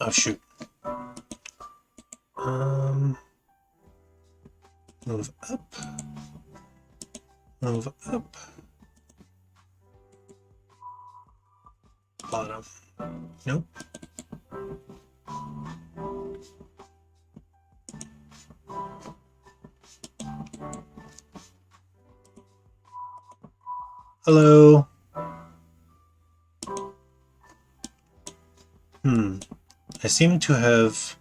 Oh shoot. Move up. Move up. Bottom. Nope. Hello. I seem to have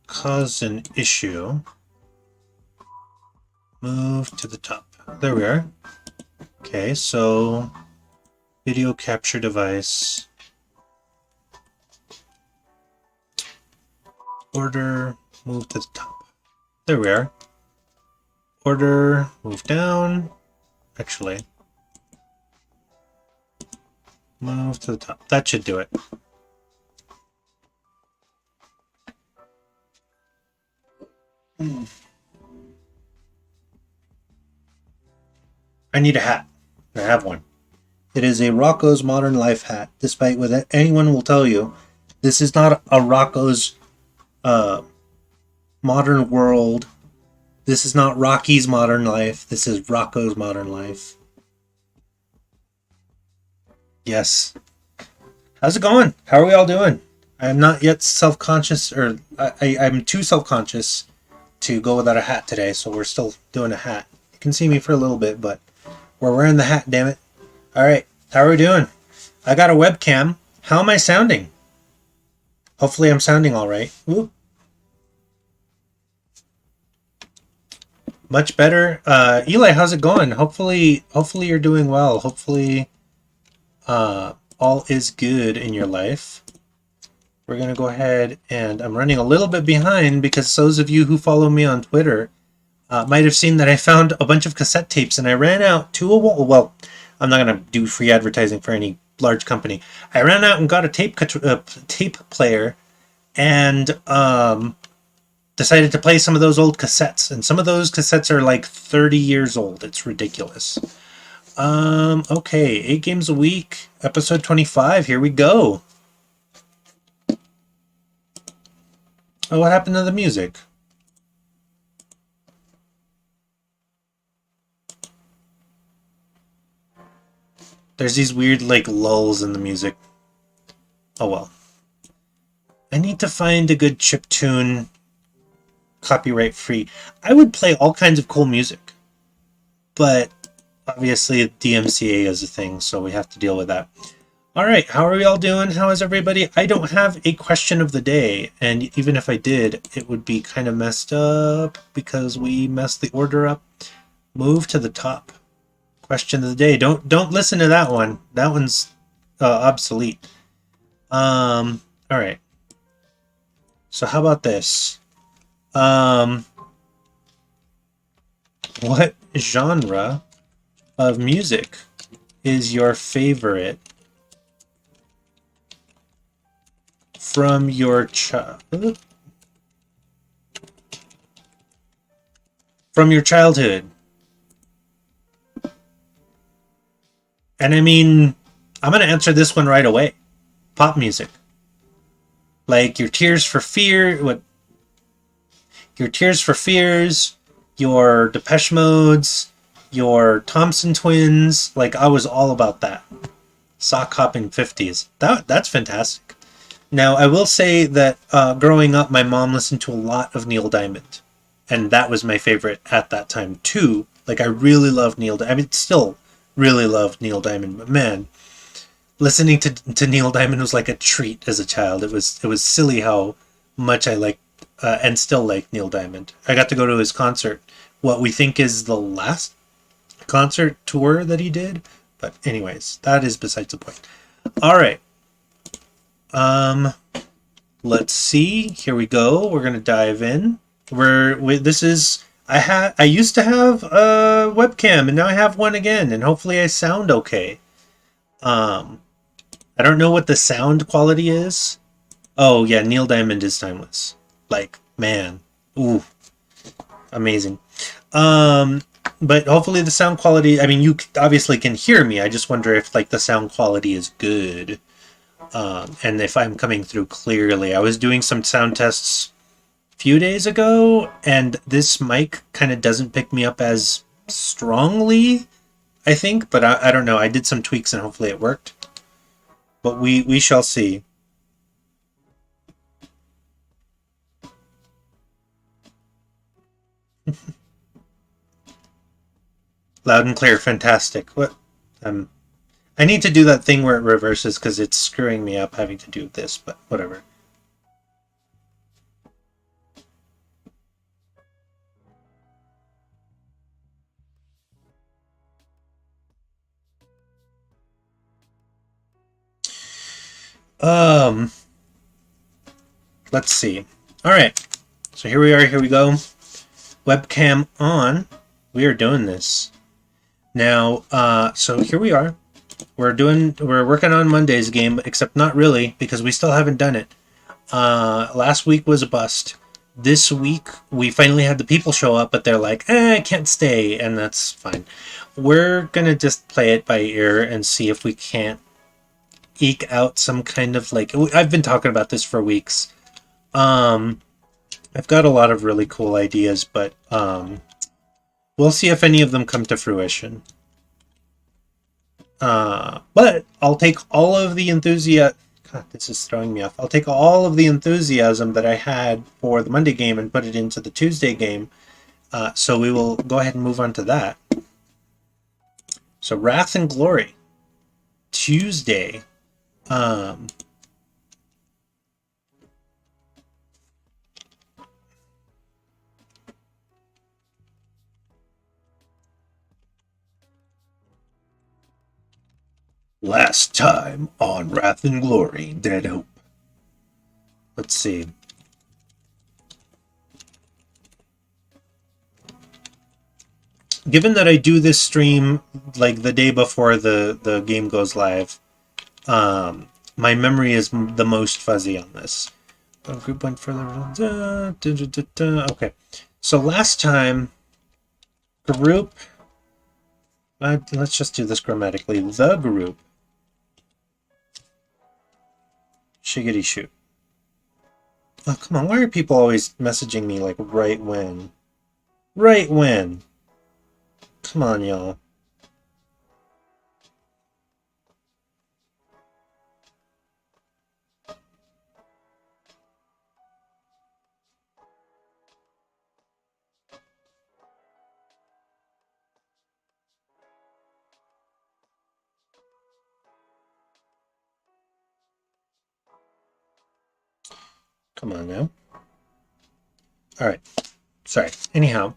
caused an issue. Move to the top. There we are. Okay, so video capture device. Order, move to the top. There we are. Order, move down. Actually, move to the top. That should do it. I need a hat. I have one. It is a Rocco's Modern Life hat, despite what anyone will tell you. This is not a Rocco's Modern World. This is not Rocky's Modern Life. This is Rocco's Modern Life. Yes. How's it going? How are we all doing? I'm not yet self-conscious, or I'm too self-conscious to go without a hat today, so we're still doing a hat. You can see me for a little bit, but we're wearing the hat, damn it. Alright, how are we doing? I got a webcam. How am I sounding? Hopefully I'm sounding alright. Much better. Eli, how's it going? Hopefully you're doing well. Hopefully all is good in your life. We're going to go ahead, and I'm running a little bit behind because those of you who follow me on Twitter might have seen that I found a bunch of cassette tapes, and I ran out to a wall. Well, I'm not going to do free advertising for any large company. I ran out and got a tape player and decided to play some of those old cassettes. And some of those cassettes are like 30 years old. It's ridiculous. Okay, 8 games a week, episode 25. Here we go. Oh, what happened to the music? There's these weird, like, lulls in the music. Oh, well. I need to find a good chiptune, copyright-free. I would play all kinds of cool music. But, obviously, DMCA is a thing, so we have to deal with that. Alright, how are we all doing? How is everybody? I don't have a question of the day, and even if I did, it would be kind of messed up because we messed the order up. Move to the top. Question of the day. Don't listen to that one. That one's obsolete. Alright. So how about this? What genre of music is your favorite from your childhood? And I mean, I'm going to answer this one right away. Pop music. Like your Tears for Fear, your Tears for Fears, your Depeche Modes, your Thompson Twins. Like, I was all about that. Sock hopping 50s. That's fantastic. Now, I will say that growing up, my mom listened to a lot of Neil Diamond. And that was my favorite at that time, too. Like, I really loved Neil Diamond. I mean, still really loved Neil Diamond. But, man, listening to Neil Diamond was like a treat as a child. It was silly how much I liked and still like Neil Diamond. I got to go to his concert. What we think is the last concert tour that he did. But anyways, that is besides the point. All right. Let's see. Here we go. We're gonna dive in. This is. I used to have a webcam, and now I have one again, and hopefully I sound okay. I don't know what the sound quality is. Oh yeah, Neil Diamond is timeless. Like, man, ooh, amazing. But hopefully the sound quality. I mean, you obviously can hear me. I just wonder if like the sound quality is good. and if I'm coming through clearly. I was doing some sound tests a few days ago, and this mic kind of doesn't pick me up as strongly, I think, but I don't know. I did some tweaks and hopefully it worked. But we shall see. Loud and clear, fantastic. What? I need to do that thing where it reverses because it's screwing me up having to do this, but whatever. Let's see. All right. So here we are. Here we go. Webcam on. We are doing this. Now, so here we are. We're working on Monday's game, except not really, because we still haven't done it. Last week was a bust. This week, we finally had the people show up, but they're like, I can't stay, and that's fine. We're gonna just play it by ear and see if we can't eke out some kind of, like, I've been talking about this for weeks. I've got a lot of really cool ideas, but we'll see if any of them come to fruition. But I'll take all of the enthusiasm. God, this is throwing me off. I'll take all of the enthusiasm that I had for the Monday game and put it into the Tuesday game. So we will go ahead and move on to that. So Wrath and Glory. Tuesday. Last time on Wrath and Glory, Dead Hope. Let's see. Given that I do this stream like the day before the game goes live, my memory is the most fuzzy on this. Group went further. Okay. So last time, group. Let's just do this grammatically. The group. Shiggity shoot. Oh, come on. Why are people always messaging me like right when? Right when? Come on, y'all. Come on now. All right. Sorry. Anyhow,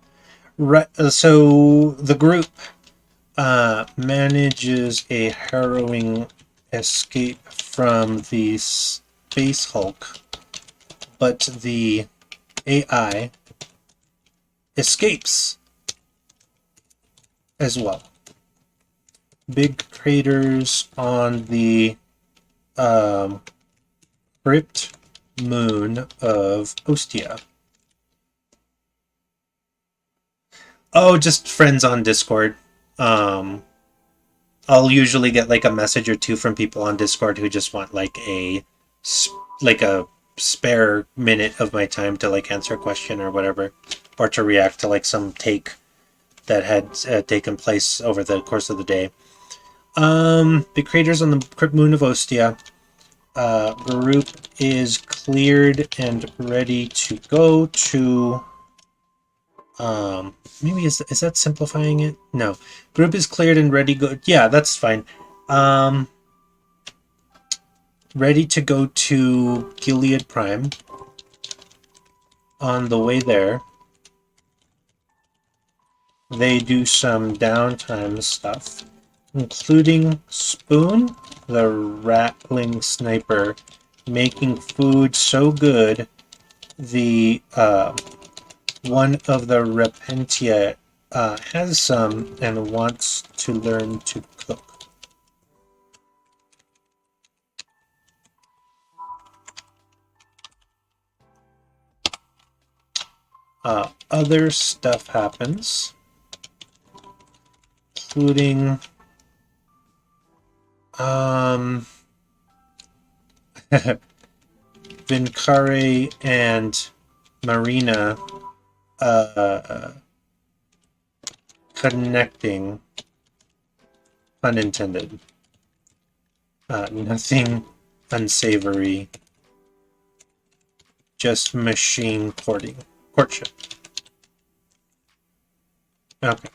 so the group manages a harrowing escape from the Space Hulk, but the AI escapes as well. Big craters on the crypt moon of Ostia. Oh, just friends on Discord. I'll usually get like a message or two from people on Discord who just want like a spare minute of my time to like answer a question or whatever, or to react to like some take that had taken place over the course of the day. The craters on the crypt moon of Ostia. Group is cleared and ready to go to. Maybe is that simplifying it? No. Group is cleared and ready to go. Yeah, that's fine. Ready to go to Gilead Prime. On the way there, they do some downtime stuff, including Spoon, the rattling sniper, making food so good the one of the Repentia has some and wants to learn to cook. Other stuff happens, including Vincare and Marina connecting. Pun intended. Nothing unsavory. Just machine courtship. Okay.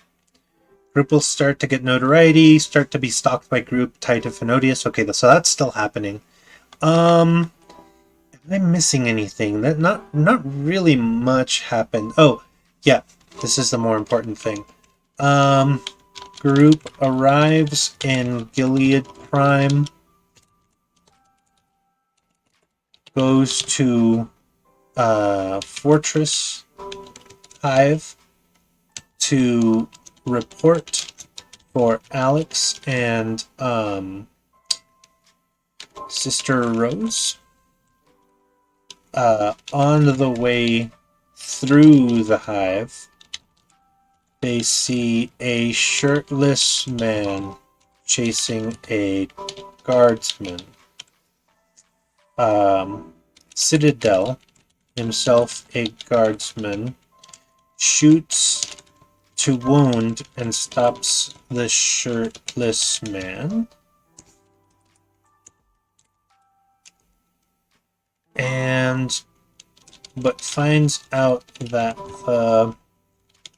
Group will start to get notoriety, start to be stalked by group tied to Phenodius. Okay, so that's still happening. Am I missing anything? That not really much happened. Oh, yeah, this is the more important thing. Group arrives in Gilead Prime, goes to Fortress Hive to report for Alex and Sister Rose. On the way through the hive, they see a shirtless man chasing a guardsman. Citadel, himself a guardsman, shoots to wound and stops the shirtless man. But finds out that the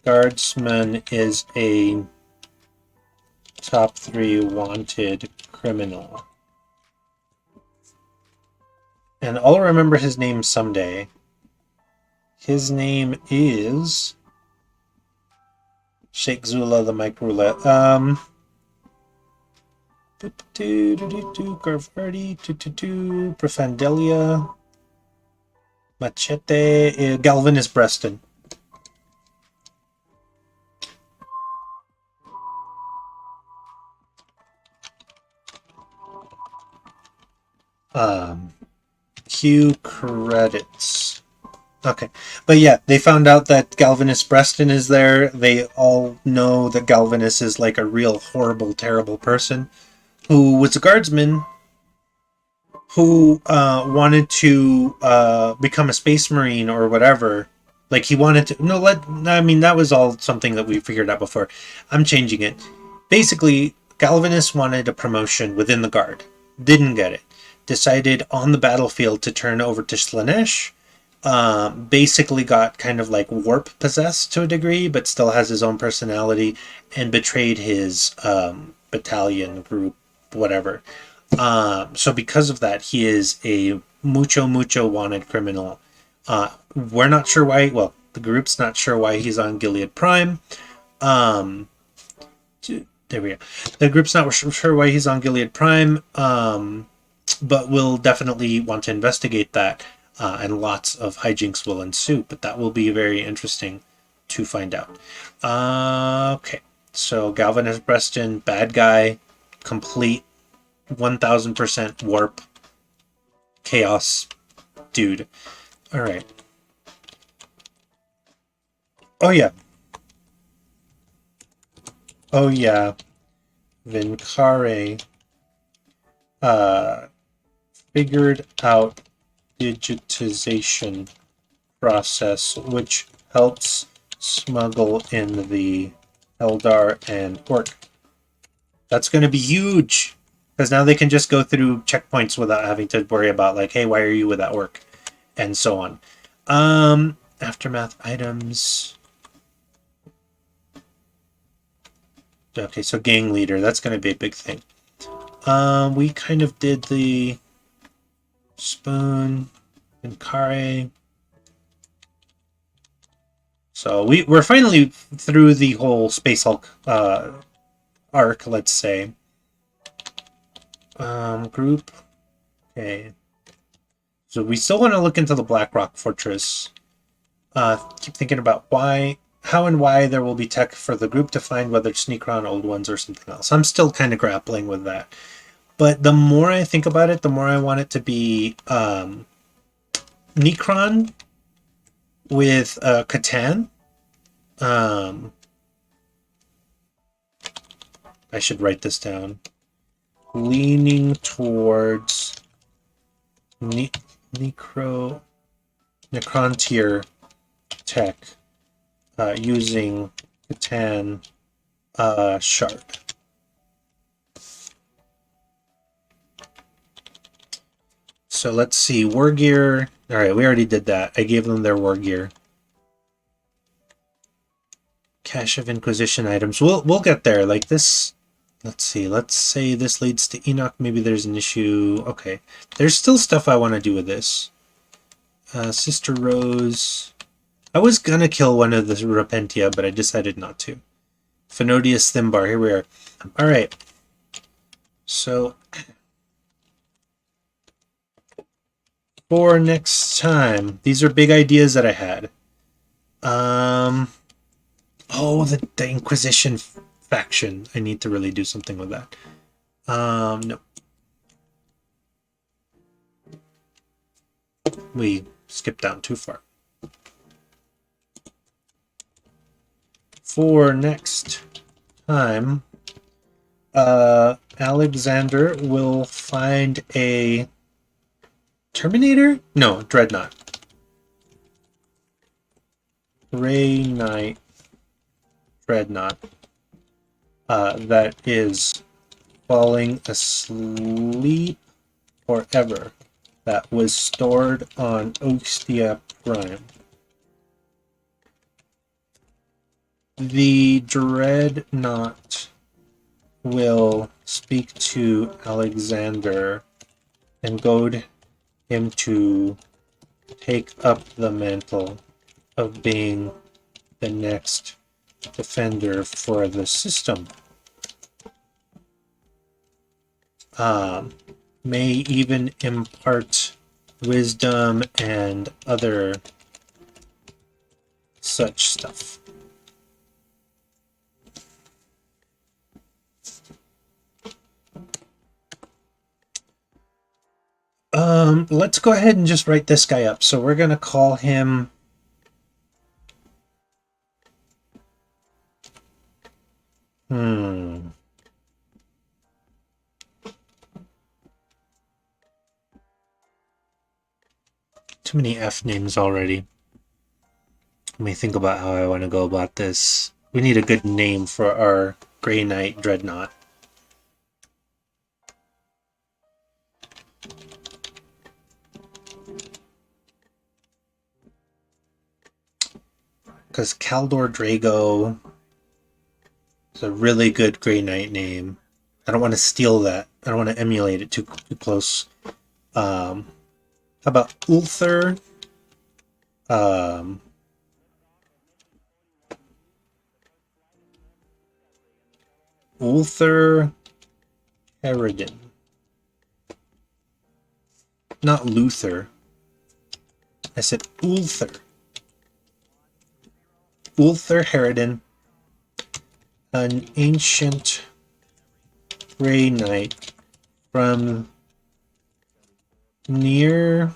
guardsman is a top 3 wanted criminal. And I'll remember his name someday. His name is Sheikh Zula the Mike Roulette. Garvardi, Profandelia, Machete, Galvanus Breston. Cue credits. Okay. But yeah, they found out that Galvanus Breston is there. They all know that Galvanus is like a real horrible, terrible person who was a guardsman who wanted to become a space marine or whatever. Like he wanted to. No, I mean, that was all something that we figured out before. I'm changing it. Basically, Galvanus wanted a promotion within the guard. Didn't get it. Decided on the battlefield to turn over to Slanesh. Basically got kind of like warp possessed to a degree, but still has his own personality, and betrayed his battalion group, whatever. So because of that, he is a mucho wanted criminal. We're not sure why. Well, the group's not sure why he's on Gilead Prime. There we go. The group's not sure why he's on Gilead Prime. But we'll definitely want to investigate that, and lots of hijinks will ensue. But that will be very interesting to find out. Okay, so Galvanus Breston, bad guy, complete 1000% warp chaos dude. All right. Oh yeah. Vincare figured out digitization process, which helps smuggle in the Eldar and Orc. That's going to be huge, because now they can just go through checkpoints without having to worry about like, hey, why are you with that Orc, and so on. Aftermath items. Okay, so gang leader, that's going to be a big thing. We kind of did the Spoon and Kare. So we're finally through the whole Space Hulk arc, let's say. Group. Okay. So we still want to look into the Blackrock Fortress. Keep thinking about how and why there will be tech for the group to find, whether it's Necron, Old Ones, or something else. I'm still kind of grappling with that. But the more I think about it, the more I want it to be Necron with Catan. I should write this down. Leaning towards Necrontier tech using Catan shard. So let's see, war gear. All right, we already did that. I gave them their war gear. Cache of Inquisition items. We'll get there. Like this. Let's see. Let's say this leads to Enoch. Maybe there's an issue. Okay, there's still stuff I want to do with this. Sister Rose. I was gonna kill one of the Repentia, but I decided not to. Phenodius Thimbar. Here we are. All right. So for next time, these are big ideas that I had. Oh, the Inquisition faction. I need to really do something with that. No. We skipped down too far. For next time, Alexander will find a Terminator? No, Dreadnought. Grey Knight Dreadnought that is falling asleep forever, that was stored on Ostia Prime. The Dreadnought will speak to Alexander and goad him to take up the mantle of being the next defender for the system. May even impart wisdom and other such stuff. Let's go ahead and just write this guy up. So we're going to call him too many F names already. Let me think about how I want to go about this. We need a good name for our Grey Knight Dreadnought. Because Kaldor Drago is a really good Grey Knight name. I don't want to steal that. I don't want to emulate it too close. How about Ulthar? Ulthar Harridan. Not Luther. I said Ulthar. Ulthar Harridan, an ancient Grey Knight from near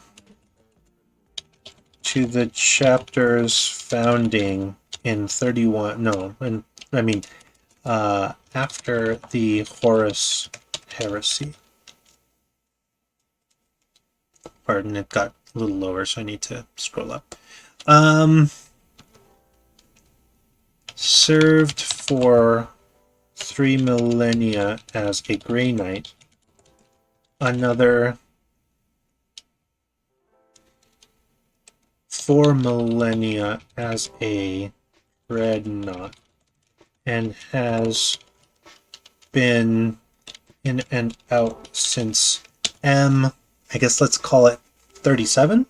to the chapter's founding in 31. No, I mean after the Horus heresy. Pardon, it got a little lower, so I need to scroll up. Served for 3 millennia as a Grey Knight. Another 4 millennia as a Dreadnought. And has been in and out since I guess let's call it 37.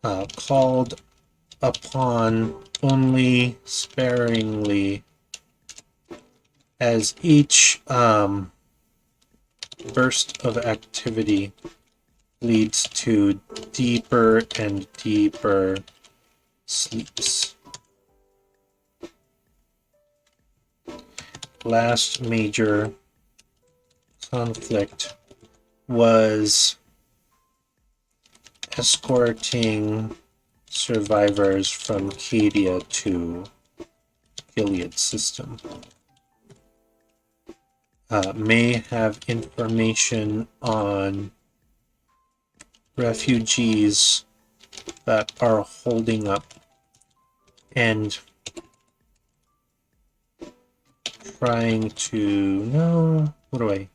Called upon only sparingly, as each burst of activity leads to deeper and deeper sleeps. Last major conflict was escorting survivors from Cadia to Gilead system. may have information on refugees that are holding up and trying to... No, what do I...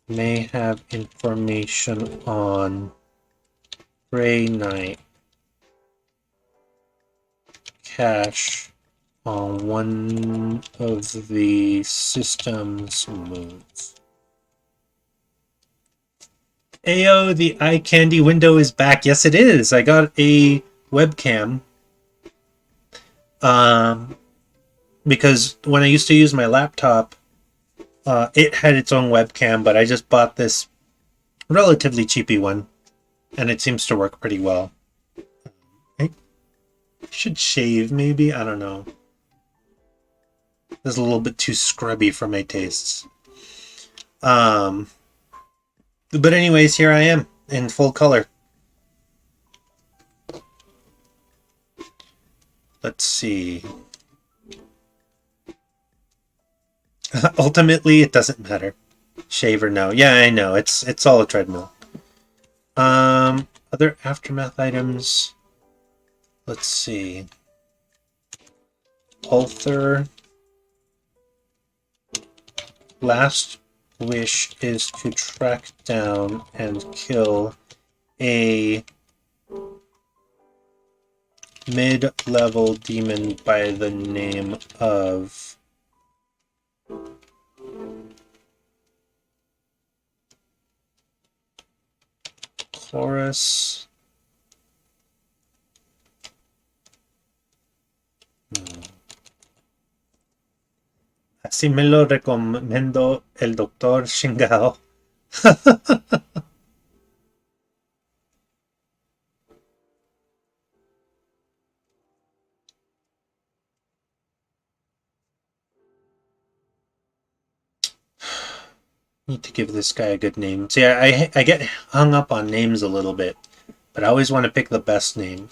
May have information on Grey Knight cache on one of the system's moons. Ayo, the eye candy window is back. Yes, it is. I got a webcam. Because when I used to use my laptop, it had its own webcam, but I just bought this relatively cheapy one, and it seems to work pretty well. I should shave, maybe? I don't know. This is a little bit too scrubby for my tastes. But anyways, here I am in full color. Let's see. Ultimately, it doesn't matter. Shave or no. Yeah, I know. It's all a treadmill. Other aftermath items. Let's see. Ulthar. Last wish is to track down and kill a mid-level demon by the name of Chorus. Así me lo recomendó el doctor Shingao. Need to give this guy a good name. See, I get hung up on names a little bit, but I always want to pick the best name.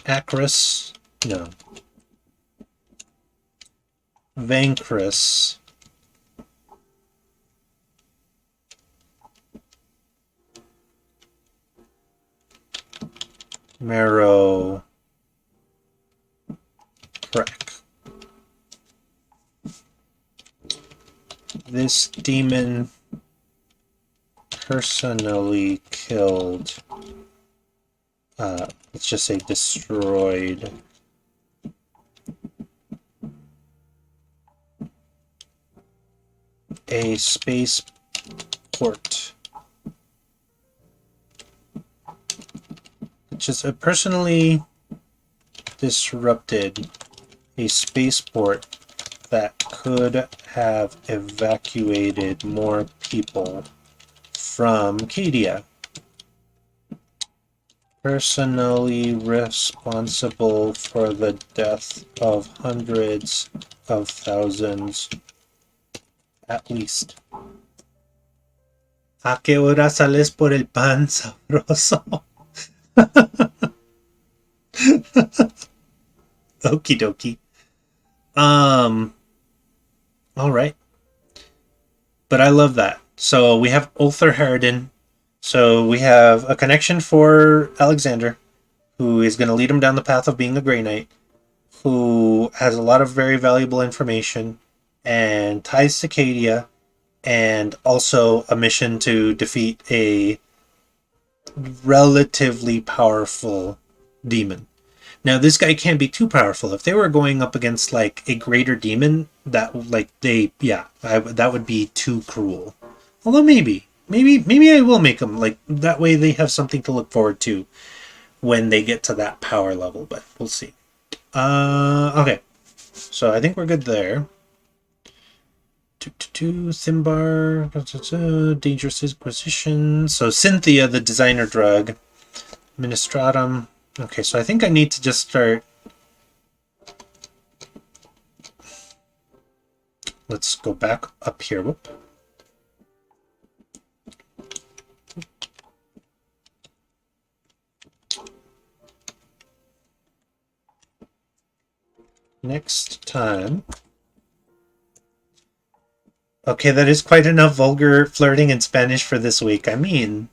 Acris, no. Vancris. Marrow. Crack. This demon personally killed, let's just say destroyed, a spaceport, which is personally disrupted a spaceport that could have evacuated more people from Cadia. Personally responsible for the death of hundreds of thousands, at least. ¿A qué hora sales por el pan sabroso? Okie dokie. All right. But I love that. So we have Ulthar Harridan. So we have a connection for Alexander, who is going to lead him down the path of being a Grey Knight, who has a lot of very valuable information and ties to Cadia, and also a mission to defeat a relatively powerful demon. Now, this guy can't be too powerful. If they were going up against, like, a greater demon, that would be too cruel. Although maybe I will make them, like, that way they have something to look forward to when they get to that power level, but we'll see. Okay. So I think we're good there. Thimbar, dangerous acquisition. So Cynthia, the designer drug. Ministratum. Okay, so I think I need to just start... Let's go back up here. Whoop. Next next time... Okay, that is quite enough vulgar flirting in Spanish for this week. I mean,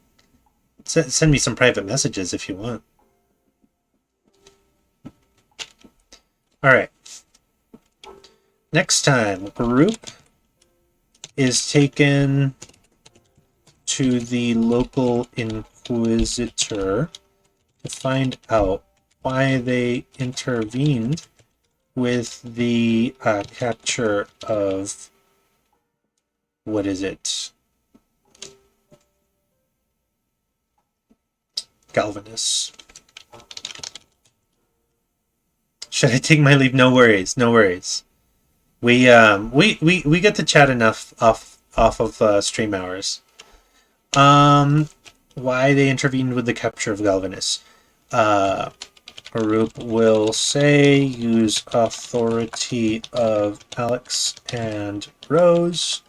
send me some private messages if you want. Alright. Next time, group is taken to the local inquisitor to find out why they intervened with the capture of... What is it? Galvanus. Should I take my leave? No worries, no worries. We get to chat enough off of stream hours. Why they intervened with the capture of Galvanus. Arup will say, use authority of Alex and Rose,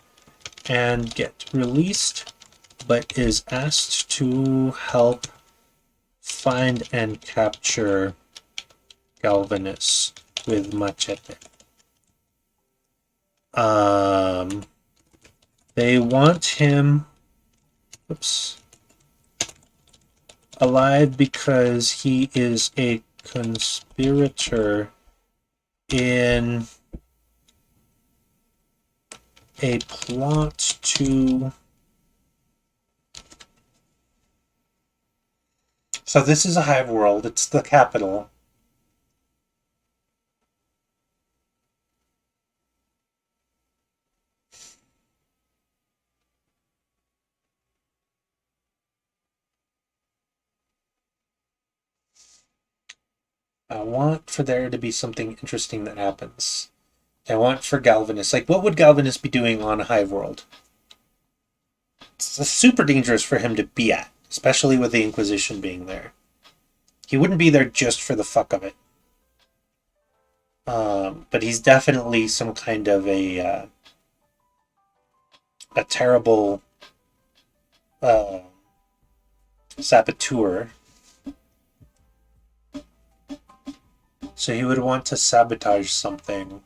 and get released, but is asked to help find and capture Galvanus with Machete. They want him alive because he is a conspirator in a plot to... So this is a hive world. It's the capital. I want for there to be something interesting that happens. I want for Galvanus. Like, what would Galvanus be doing on a hive world? It's super dangerous for him to be at, especially with the Inquisition being there. He wouldn't be there just for the fuck of it. But he's definitely some kind of a terrible saboteur. So he would want to sabotage something.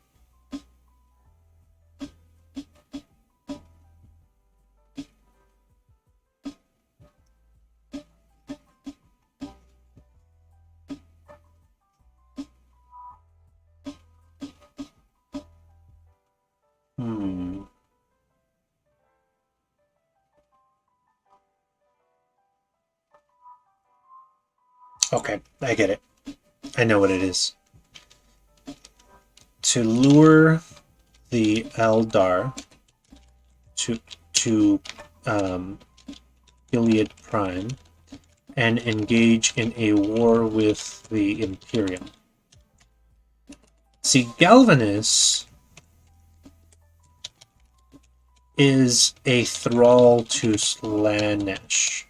Okay, I get it. I know what it is. To lure the Eldar to Gilead Prime and engage in a war with the Imperium. See, Galvanus is a thrall to Slaanesh.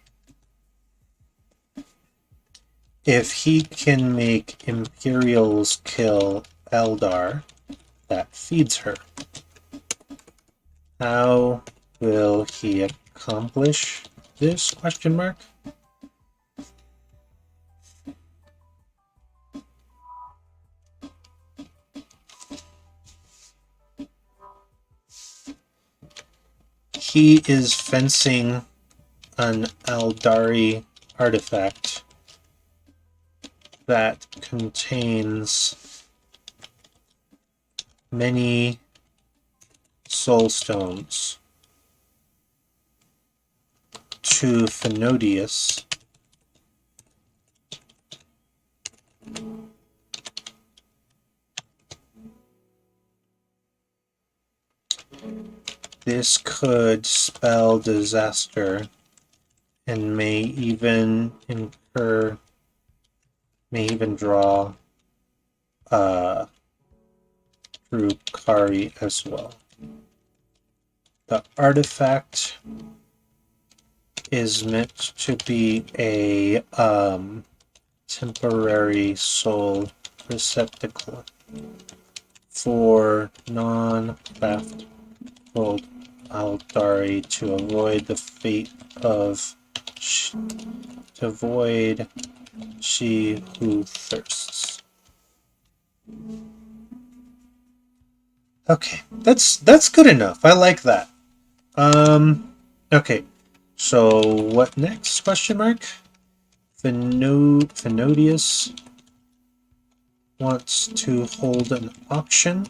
If he can make Imperials kill Eldar, that feeds her. How will he accomplish this? Question mark. He is fencing an Eldari artifact that contains many soul stones to Phenodius this could spell disaster and may even draw through Kari as well. The artifact is meant to be a temporary soul receptacle for non-baffled Eldari to avoid the fate of she who thirsts. Okay, that's good enough. I like that. Okay. So what next? Question mark. Phenodius wants to hold an auction.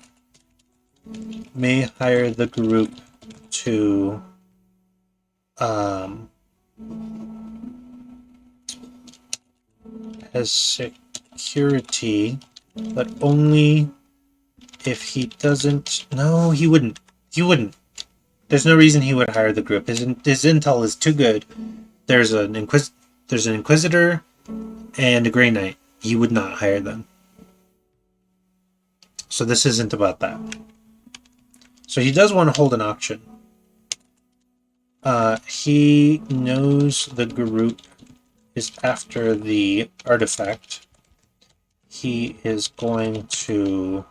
May hire the group to as security, but only if he doesn't. No, he wouldn't. He wouldn't. There's no reason he would hire the group. His intel is too good. There's an Inquisitor and a Grey Knight. He would not hire them. So this isn't about that. So he does want to hold an auction. He knows the group is after the artifact. He is going to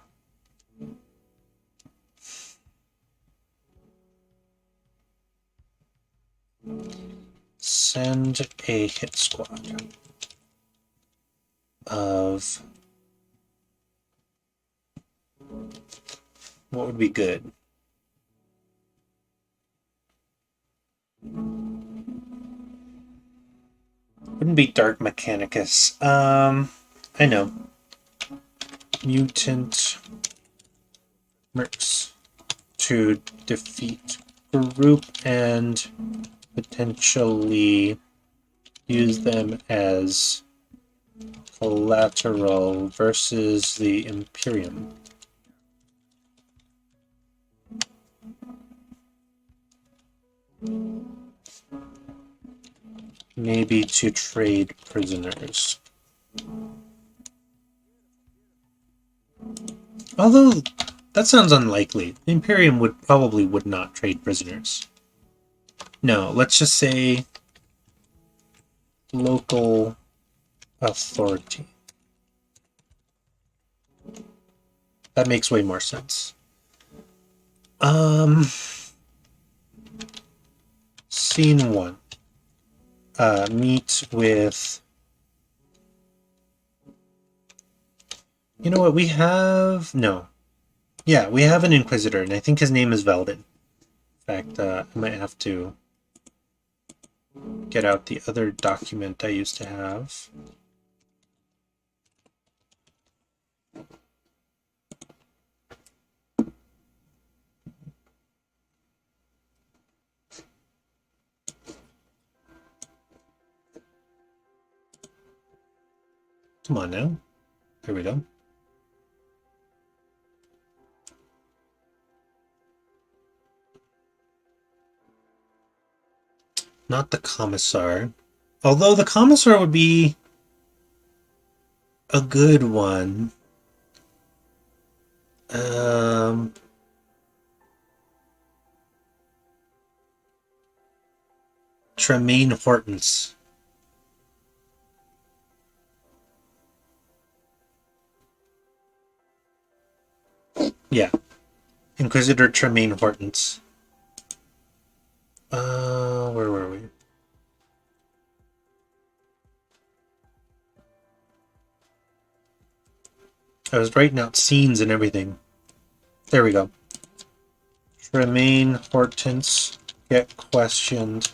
send a hit squad of what would be good. Wouldn't be Dark Mechanicus. I know. Mutant Mercs to defeat group and potentially use them as collateral versus the Imperium. Maybe to trade prisoners. Although, that sounds unlikely. The Imperium would not trade prisoners. No, let's just say local authority. That makes way more sense. Scene 1. Meet with... You know what, we have... No. Yeah, we have an Inquisitor, and I think his name is Veldin. In fact, I might have to get out the other document I used to have. Come on now. There we go. Not the Commissar. Although the Commissar would be a good one. Tremaine Hortons. Yeah. Inquisitor Tremaine Hortons. Where were we? I was writing out scenes and everything. There we go. Tremaine Hortons get questioned.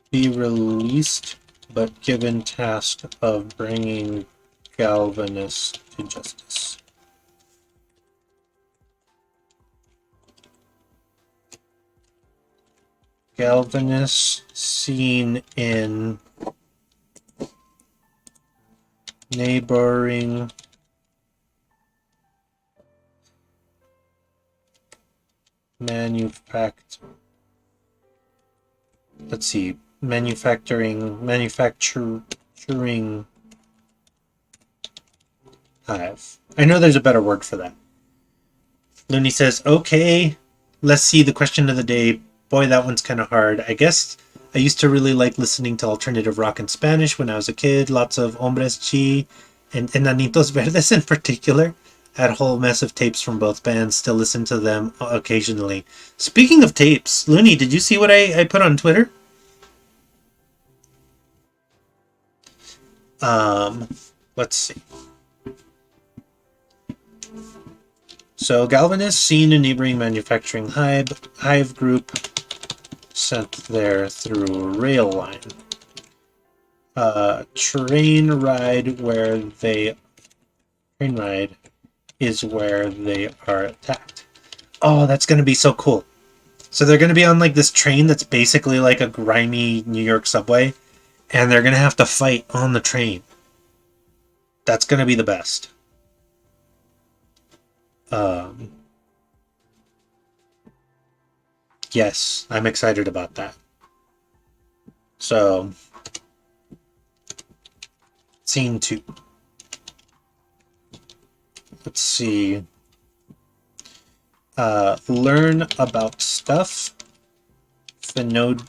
Be released, but given task of bringing Galvanus to justice. Galvanus seen in neighboring manufacturing hive. I know there's a better word for that. Looney says, okay, let's see the question of the day. Boy, that one's kind of hard. I guess I used to really like listening to alternative rock in Spanish when I was a kid. Lots of Hombres Chi and Enanitos Verdes in particular. Had a whole mess of tapes from both bands. Still listen to them occasionally. Speaking of tapes, Looney, did you see what I put on Twitter? Let's see. So Galvanist seen a neighboring manufacturing hive group sent there through a rail line. Train ride is where they are attacked. Oh, that's gonna be so cool. So they're gonna be on like this train that's basically like a grimy New York subway, and they're gonna have to fight on the train. That's gonna be the best. Yes, I'm excited about that. So, scene 2. Let's see. Learn about stuff. Phenodius.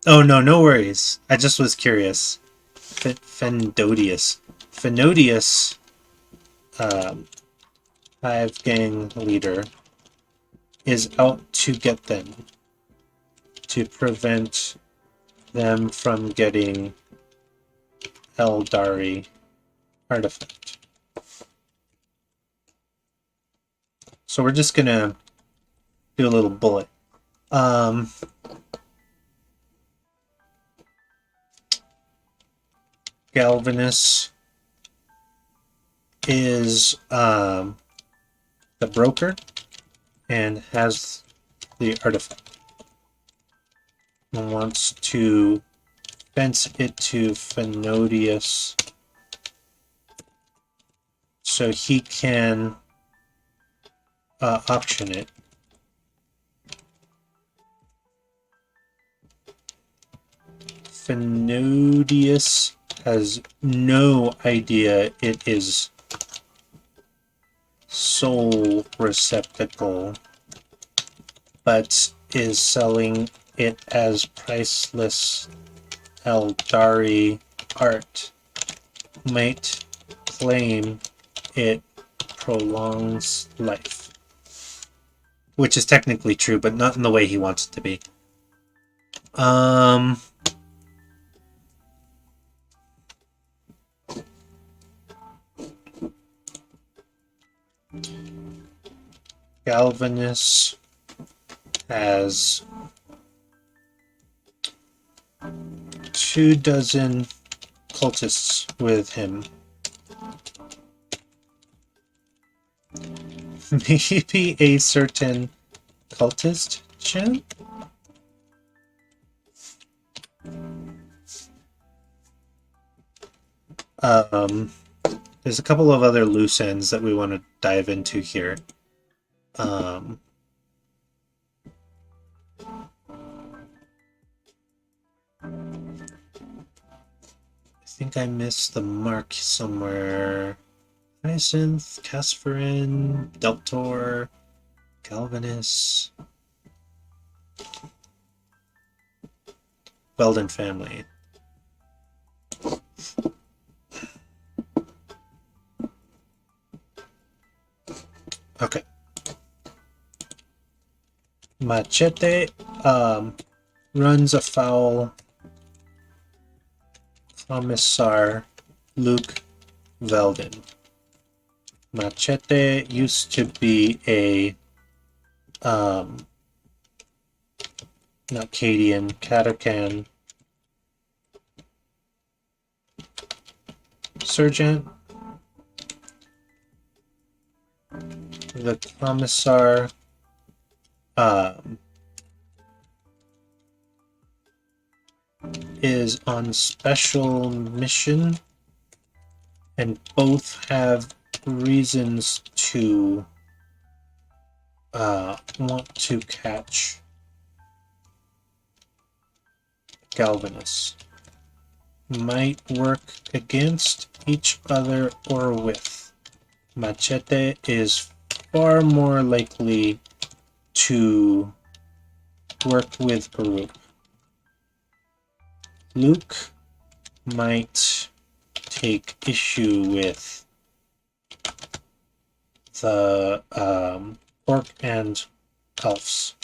Oh, no worries. I just was curious. Fendodius. Phenodius, Hive Gang leader, is out to get them, to prevent them from getting Eldari artifact. So we're just gonna do a little bullet. Galvanus is the broker and has the artifact and wants to fence it to Phenodius so he can auction it. Phenodius has no idea it is soul receptacle, but is selling it as priceless Eldari art. Might claim it prolongs life. Which is technically true, but not in the way he wants it to be. Galvanus has 24 cultists with him. Maybe a certain cultist, Jim? There's a couple of other loose ends that we want to dive into here. I think I missed the mark somewhere. Hyacinth, Casperin, Deltor, Galvanus, Weldon family. Okay. Machete runs afoul Commissar Luke Veldon. Machete used to be a not Cadian, Catacan sergeant. The Commissar is on special mission, and both have reasons to want to catch Galvanus. Might work against each other or with. Machete is far more likely to work with Baruch. Luke might take issue with the orc and elves.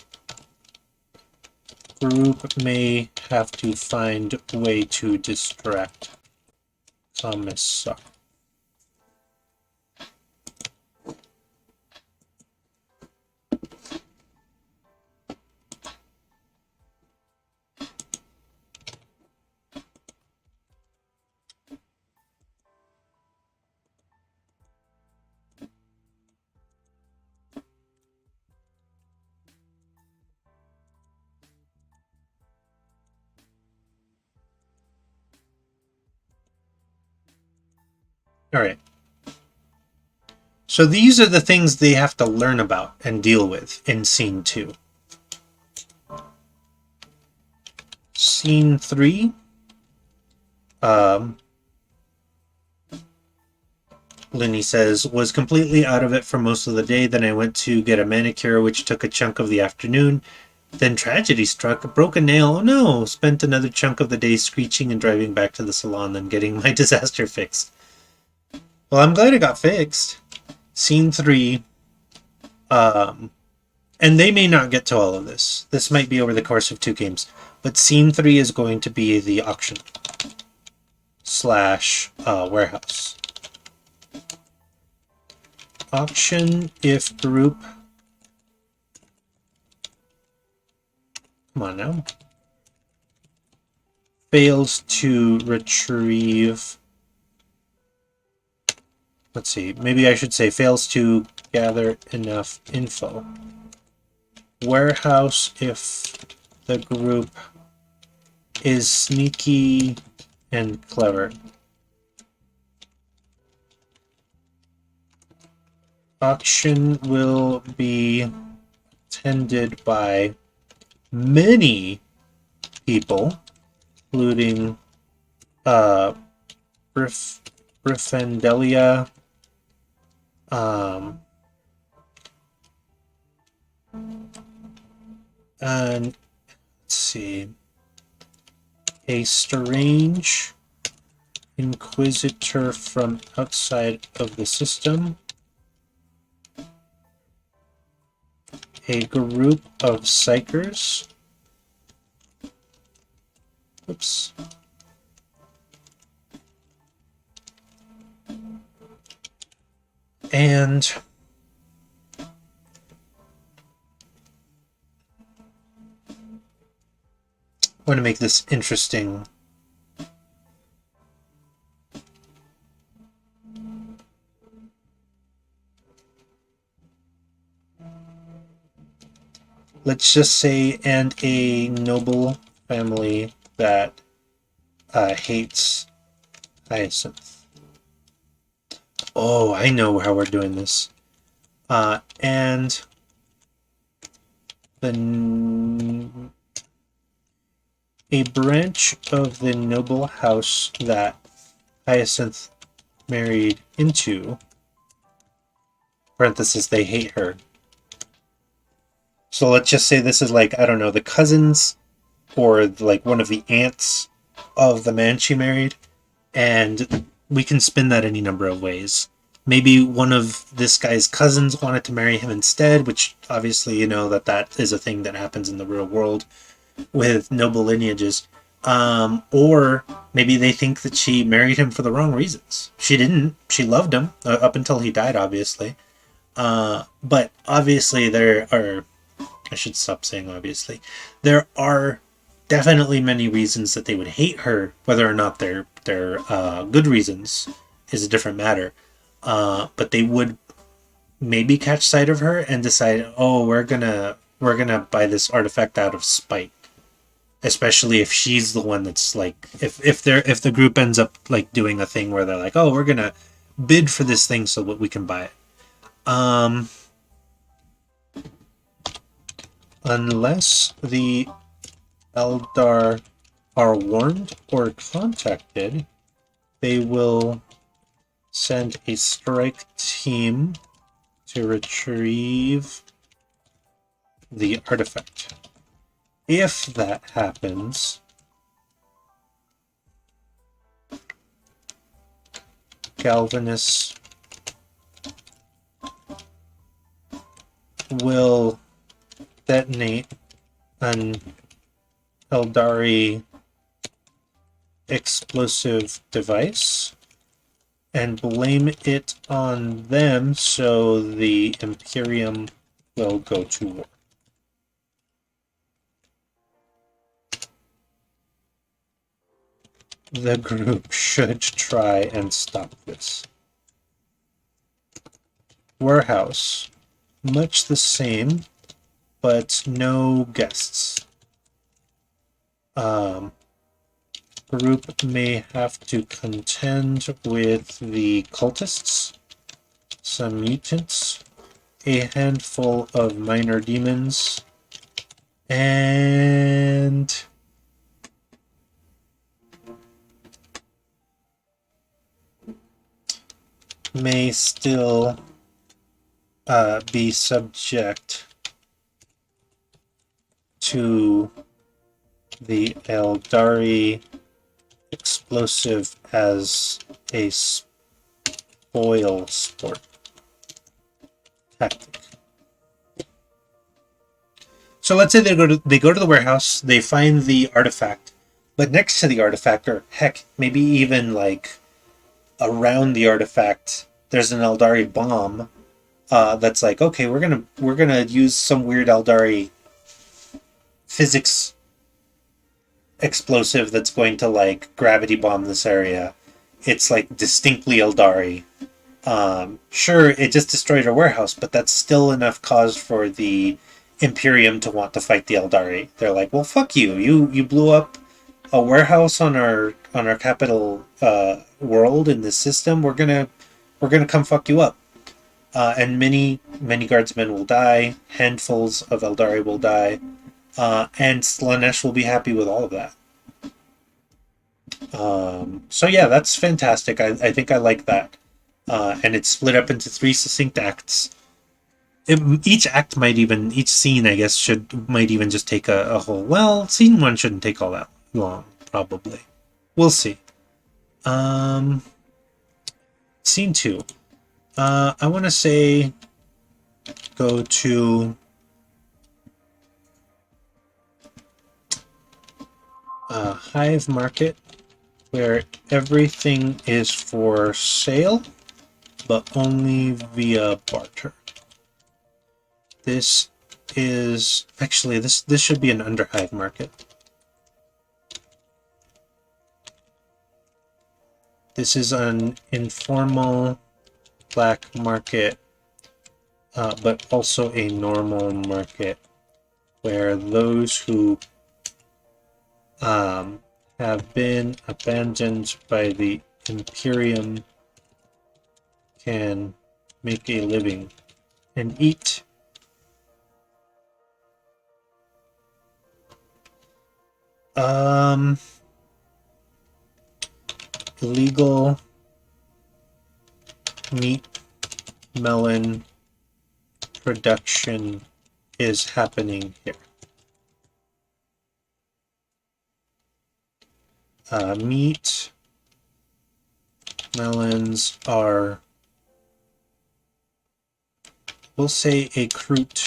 Baruch may have to find a way to distract Commissar. Alright. So these are the things they have to learn about and deal with in Scene 2. Scene 3. Linny says, was completely out of it for most of the day. Then I went to get a manicure, which took a chunk of the afternoon. Then tragedy struck. Broke a nail. Oh no! Spent another chunk of the day screeching and driving back to the salon, then getting my disaster fixed. Well, I'm glad it got fixed. Scene 3. And they may not get to all of this. This might be over the course of 2 games. But Scene 3 is going to be the auction / warehouse. Auction if group... Come on now. Fails to retrieve... Let's see. Maybe I should say fails to gather enough info. Warehouse if the group is sneaky and clever. Auction will be attended by many people, including Gryffindor, and let's see, a strange inquisitor from outside of the system, a group of psychers. Oops. And I want to make this interesting. Let's just say, and a noble family that hates Hyacinth. Oh, I know how we're doing this. And a branch of the noble house that Hyacinth married into, parenthesis, they hate her. So let's just say this is like, I don't know, the cousins or like one of the aunts of the man she married. And we can spin that any number of ways. Maybe one of this guy's cousins wanted to marry him instead, which obviously, you know, that is a thing that happens in the real world with noble lineages. Or maybe they think that she married him for the wrong reasons. She didn't. She loved him up until he died, obviously. But obviously there are... I should stop saying obviously. There are definitely many reasons that they would hate her. Whether or not they're good reasons is a different matter. But they would maybe catch sight of her and decide, oh, we're gonna buy this artifact out of spite. Especially if she's the one that's like, if the group ends up like doing a thing where they're like, oh, we're gonna bid for this thing so that we can buy it. Unless the Eldar are warned or contacted, they will send a strike team to retrieve the artifact. If that happens, Galvanus will detonate an Eldari explosive device and blame it on them, so the Imperium will go to war. The group should try and stop this. Warehouse. Much the same, but no guests. group may have to contend with the cultists, some mutants, a handful of minor demons, and may still be subject to the Eldari explosive as a spoil sport tactic. So let's say they go to the warehouse, they find the artifact, but next to the artifact, or heck, maybe even like around the artifact, there's an Eldari bomb that's like, okay, we're gonna use some weird Eldari physics explosive that's going to like gravity bomb this area. It's like distinctly Eldari. Sure, it just destroyed our warehouse, but that's still enough cause for the Imperium to want to fight the Eldari. They're like, well, fuck you. You blew up a warehouse on our capital world in this system. We're gonna come fuck you up. And many guardsmen will die. Handfuls of Eldari will die. And Slanesh will be happy with all of that. So yeah, that's fantastic. I think I like that. And it's split up into 3 succinct acts. Each scene, I guess, might even just take a whole. Well, scene 1 shouldn't take all that long, probably. We'll see. Scene 2. I want to say go to a hive market where everything is for sale, but only via barter. This is actually this should be an underhive market. This is an informal black market, but also a normal market where those who have been abandoned by the Imperium can make a living and eat. Illegal meat melon production is happening here. Meat melons are, we'll say, a crude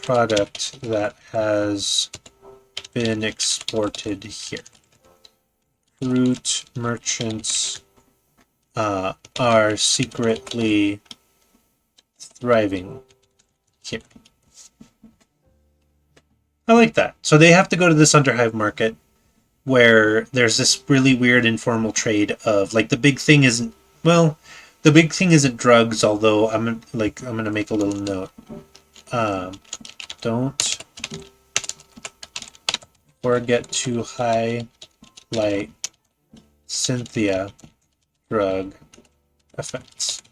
product that has been exported here. Fruit merchants are secretly thriving here. I like that. So they have to go to this underhive market where there's this really weird informal trade of, like, the big thing isn't drugs, although I'm gonna make a little note. Don't forget to highlight Cynthia drug effects.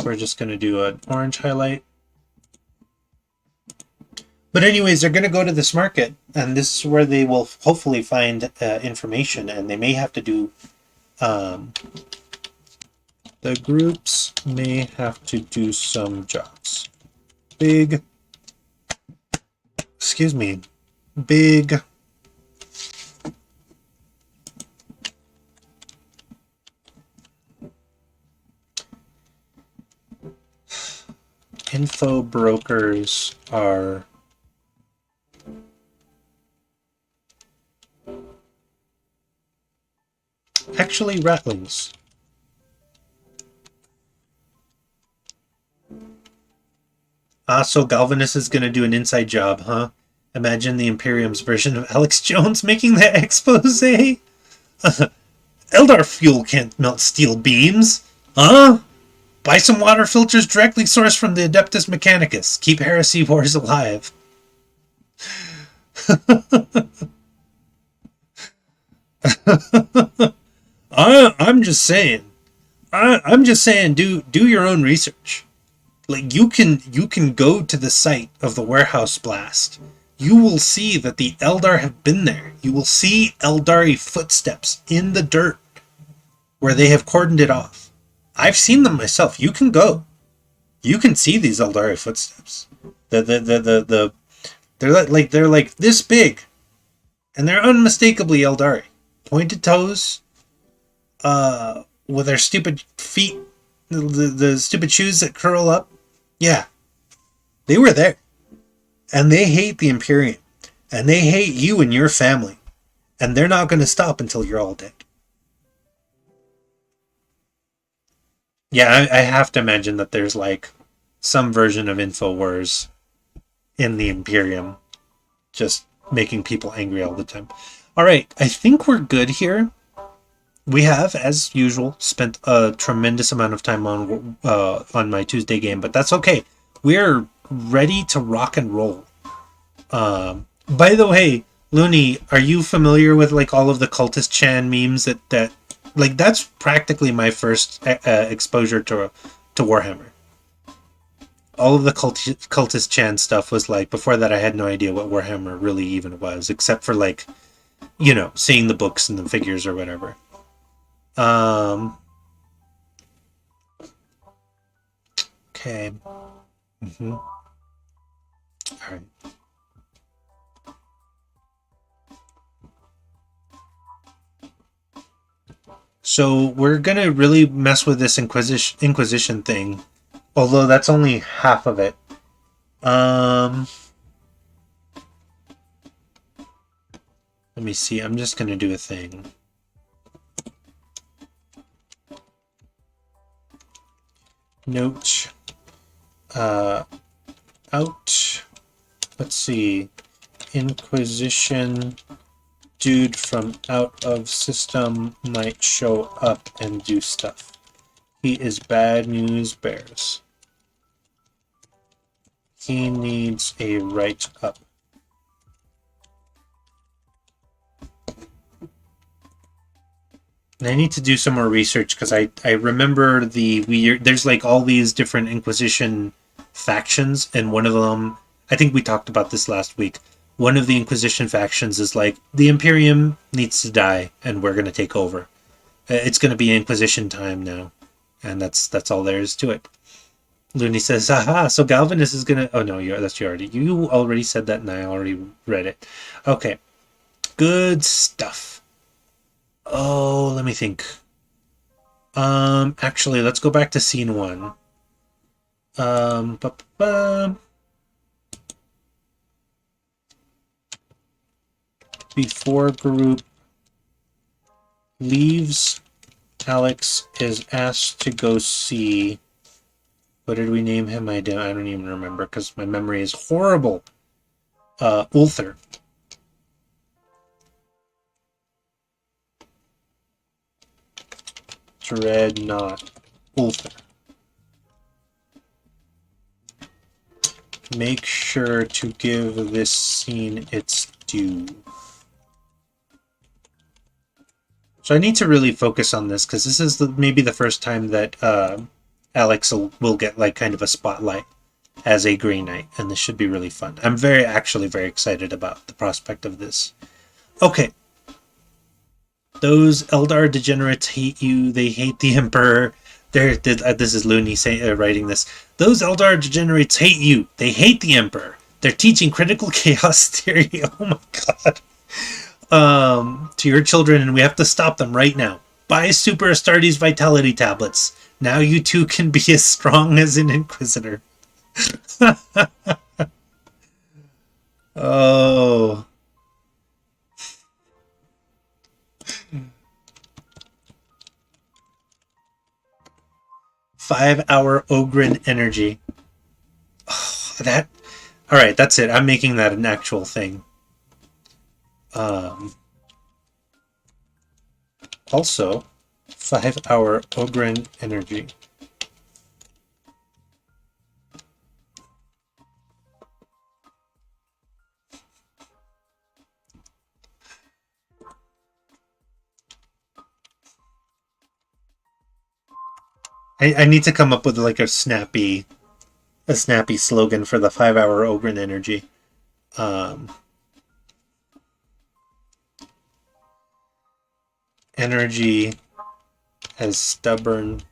We're just going to do an orange highlight. But anyways, they're going to go to this market, and this is where they will hopefully find information, and they may have to do... the groups may have to do some jobs. Big info brokers are actually ratlings. So Galvanus is going to do an inside job, huh? Imagine the Imperium's version of Alex Jones making the expose. Eldar fuel can't melt steel beams. Huh? Buy some water filters directly sourced from the Adeptus Mechanicus. Keep heresy wars alive. I'm just saying. I'm just saying. Do your own research. Like you can go to the site of the warehouse blast. You will see that the Eldar have been there. You will see Eldari footsteps in the dirt where they have cordoned it off. I've seen them myself. You can go. You can see these Eldari footsteps. The they're like this big, and they're unmistakably Eldari. Pointed toes, with their stupid feet, the stupid shoes that curl up. Yeah, they were there, and they hate the Imperium, and they hate you and your family, and they're not going to stop until you're all dead. Yeah, I have to imagine that there's like some version of Infowars in the Imperium, just making people angry all the time. All right, I think we're good here. We have, as usual, spent a tremendous amount of time on my Tuesday game, but that's okay. We're ready to rock and roll. By the way, Looney, are you familiar with like all of the cultist Chan memes that like that's practically my first exposure to Warhammer. All of the cultist Chan stuff was like before that. I had no idea what Warhammer really even was, except for like seeing the books and the figures or whatever. Okay. All right. So we're gonna really mess with this Inquisition thing, although that's only half of it. Let me see. I'm just gonna do a thing. Note. Out. Let's see. Inquisition dude from out of system might show up and do stuff. He is bad news bears. He needs a write-up. And I need to do some more research because I remember the weird. There's like all these different Inquisition factions, and one of them, I think we talked about this last week. One of the Inquisition factions is like the Imperium needs to die, and we're gonna take over. It's gonna be Inquisition time now, and that's all there is to it. Looney says, "Aha! So Galvanus is gonna." Oh no, you already said that, and I already read it. Okay, good stuff. Oh, let me think. Actually, let's go back to scene one. Before group leaves, Alex is asked to go see. What did we name him? I don't even remember because my memory is horrible. Ulthar. Dreadnought. Ulthar. Make sure to give this scene its due. So I need to really focus on this because this is maybe the first time that Alex will get like kind of a spotlight as a Grey Knight, and this should be really fun. I'm actually very excited about the prospect of this. Okay. Those Eldar degenerates hate you. They hate the Emperor. This is Looney writing this. Those Eldar degenerates hate you. They hate the Emperor. They're teaching critical chaos theory. Oh my god. To your children, and we have to stop them right now. Buy Super Astartes Vitality tablets. Now you too can be as strong as an Inquisitor. Oh. 5-hour Ogren energy. Oh, that. All right, that's it. I'm making that an actual thing. Also, 5-hour Ogren energy. I need to come up with like a snappy slogan for the 5-hour Ogren energy. Um, Energy as stubborn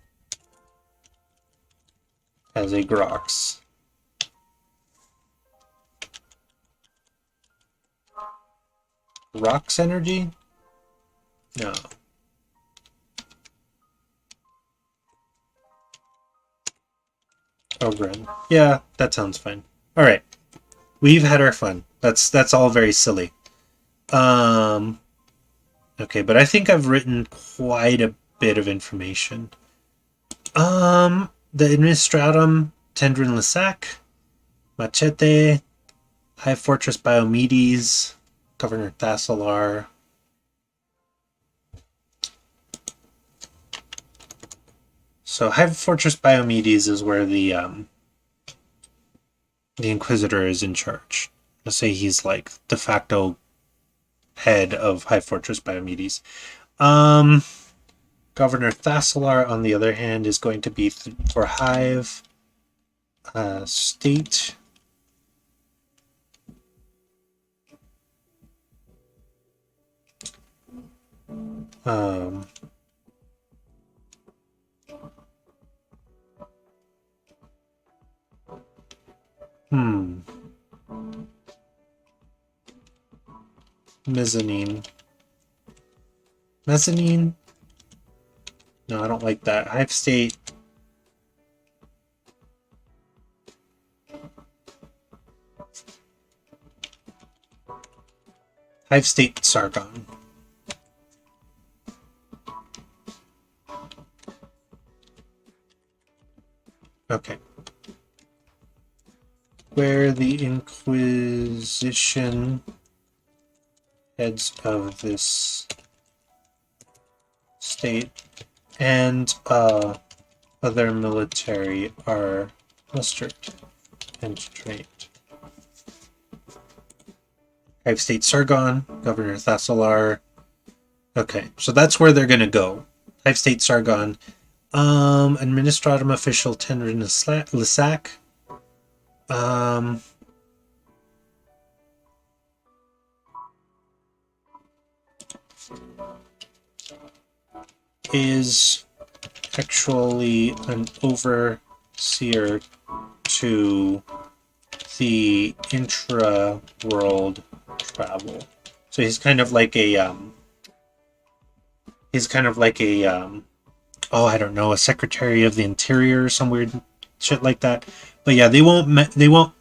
as a Grox. Rox energy? No. Ogren. Yeah, that sounds fine. All right. We've had our fun. That's all very silly. Um okay, but I think I've written quite a bit of information. The Administratum Tendrin Lysac, Machete, High Fortress Biomedes, Governor Thassalar. So High Fortress Biomedes is where the Inquisitor is in charge. Let's say he's like de facto head of High Fortress Biomedes. Um, Governor Thassalar, on the other hand, is going to be for Hive State. Um, hmm. Mezzanine. Mezzanine? No, I don't like that. Hive State. Hive State Sargon. Okay. Where the Inquisition heads of this state and other military are mustered and trained. Hive State Sargon, Governor Thassalar. Okay, so that's where they're gonna go. Hive State Sargon. Administratum official Tendrin Lysac. Is actually an overseer to the intra-world travel. So he's kind of like a oh, I don't know, a secretary of the interior or some weird shit like that. But yeah, they won't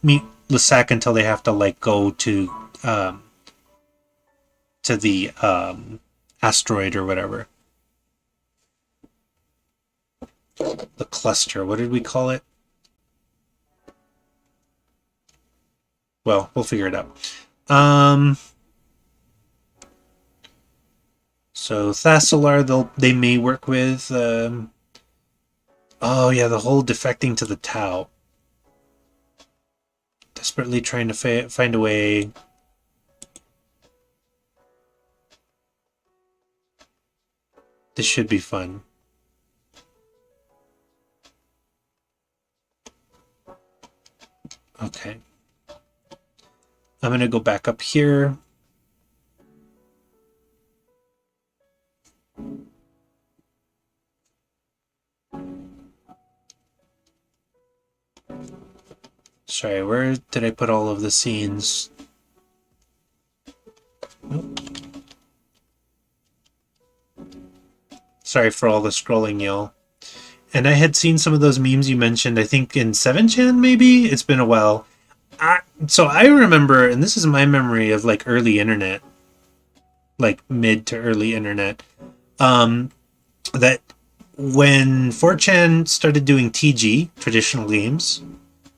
meet Lysac until they have to like go to the asteroid or whatever. The cluster. What did we call it? Well, we'll figure it out. So Thassalar, they may work with. Oh yeah, the whole defecting to the Tau. Desperately trying to find a way. This should be fun. Okay. I'm going to go back up here. Sorry, where did I put all of the scenes? Nope. Sorry for all the scrolling, y'all. And I had seen some of those memes you mentioned, I think in 7chan maybe? It's been a while. So I remember, and this is my memory of like early internet, like mid to early internet, that when 4chan started doing TG, traditional games,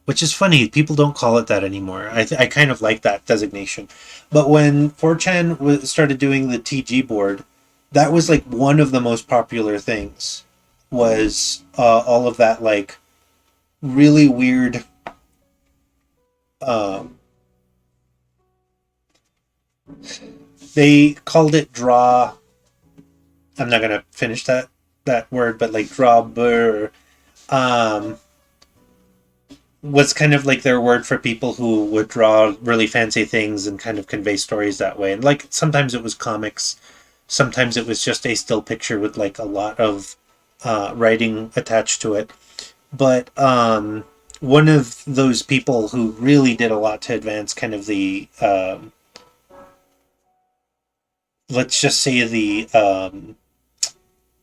which is funny, people don't call it that anymore. I kind of like that designation. But when 4chan started doing the TG board, that was like one of the most popular things, was all of that like really weird they called it draw. I'm not gonna finish that word, but like draw burr, um, was kind of like their word for people who would draw really fancy things and kind of convey stories that way. And like sometimes it was comics, sometimes it was just a still picture with like a lot of writing attached to it. But one of those people who really did a lot to advance kind of the let's just say the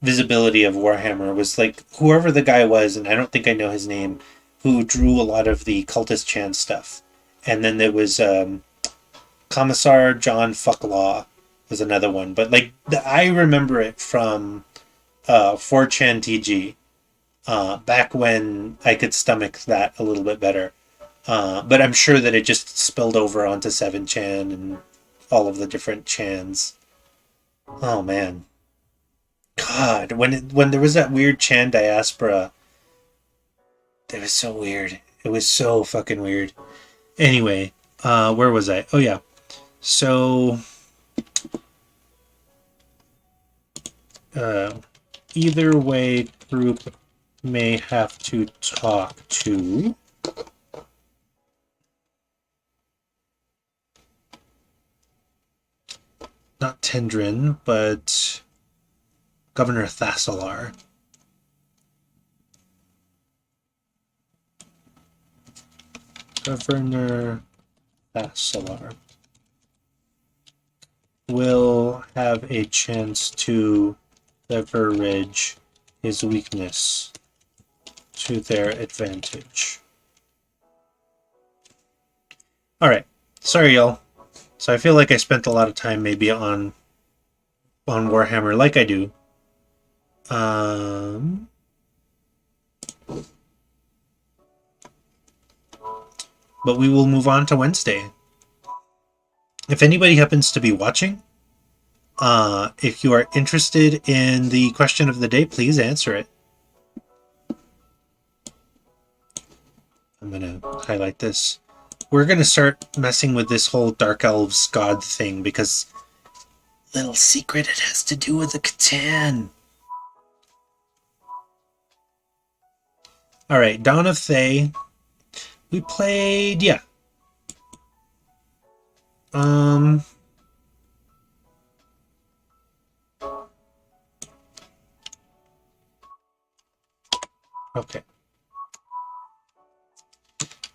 visibility of Warhammer was like whoever the guy was, and I don't think I know his name, who drew a lot of the cultist chant stuff. And then there was Commissar John Fucklaw was another one, but like I remember it from 4chan TG back when I could stomach that a little bit better. But I'm sure that it just spilled over onto 7chan and all of the different chans. Oh man, God, when there was that weird Chan diaspora, it was so weird. It was so fucking weird. Anyway, where was I? Oh yeah. So uh, either way, group may have to talk to not Tendrin, but Governor Thassalar. Governor Thassalar will have a chance to leverage his weakness to their advantage. Alright, sorry y'all. So I feel like I spent a lot of time maybe on Warhammer, like I do. But we will move on to Wednesday. If anybody happens to be watching, if you are interested in the question of the day, please answer it. I'm going to highlight this. We're going to start messing with this whole Dark Elves God thing because, little secret, it has to do with the Catan. Alright, Dawn of Thay. We played, yeah. Okay.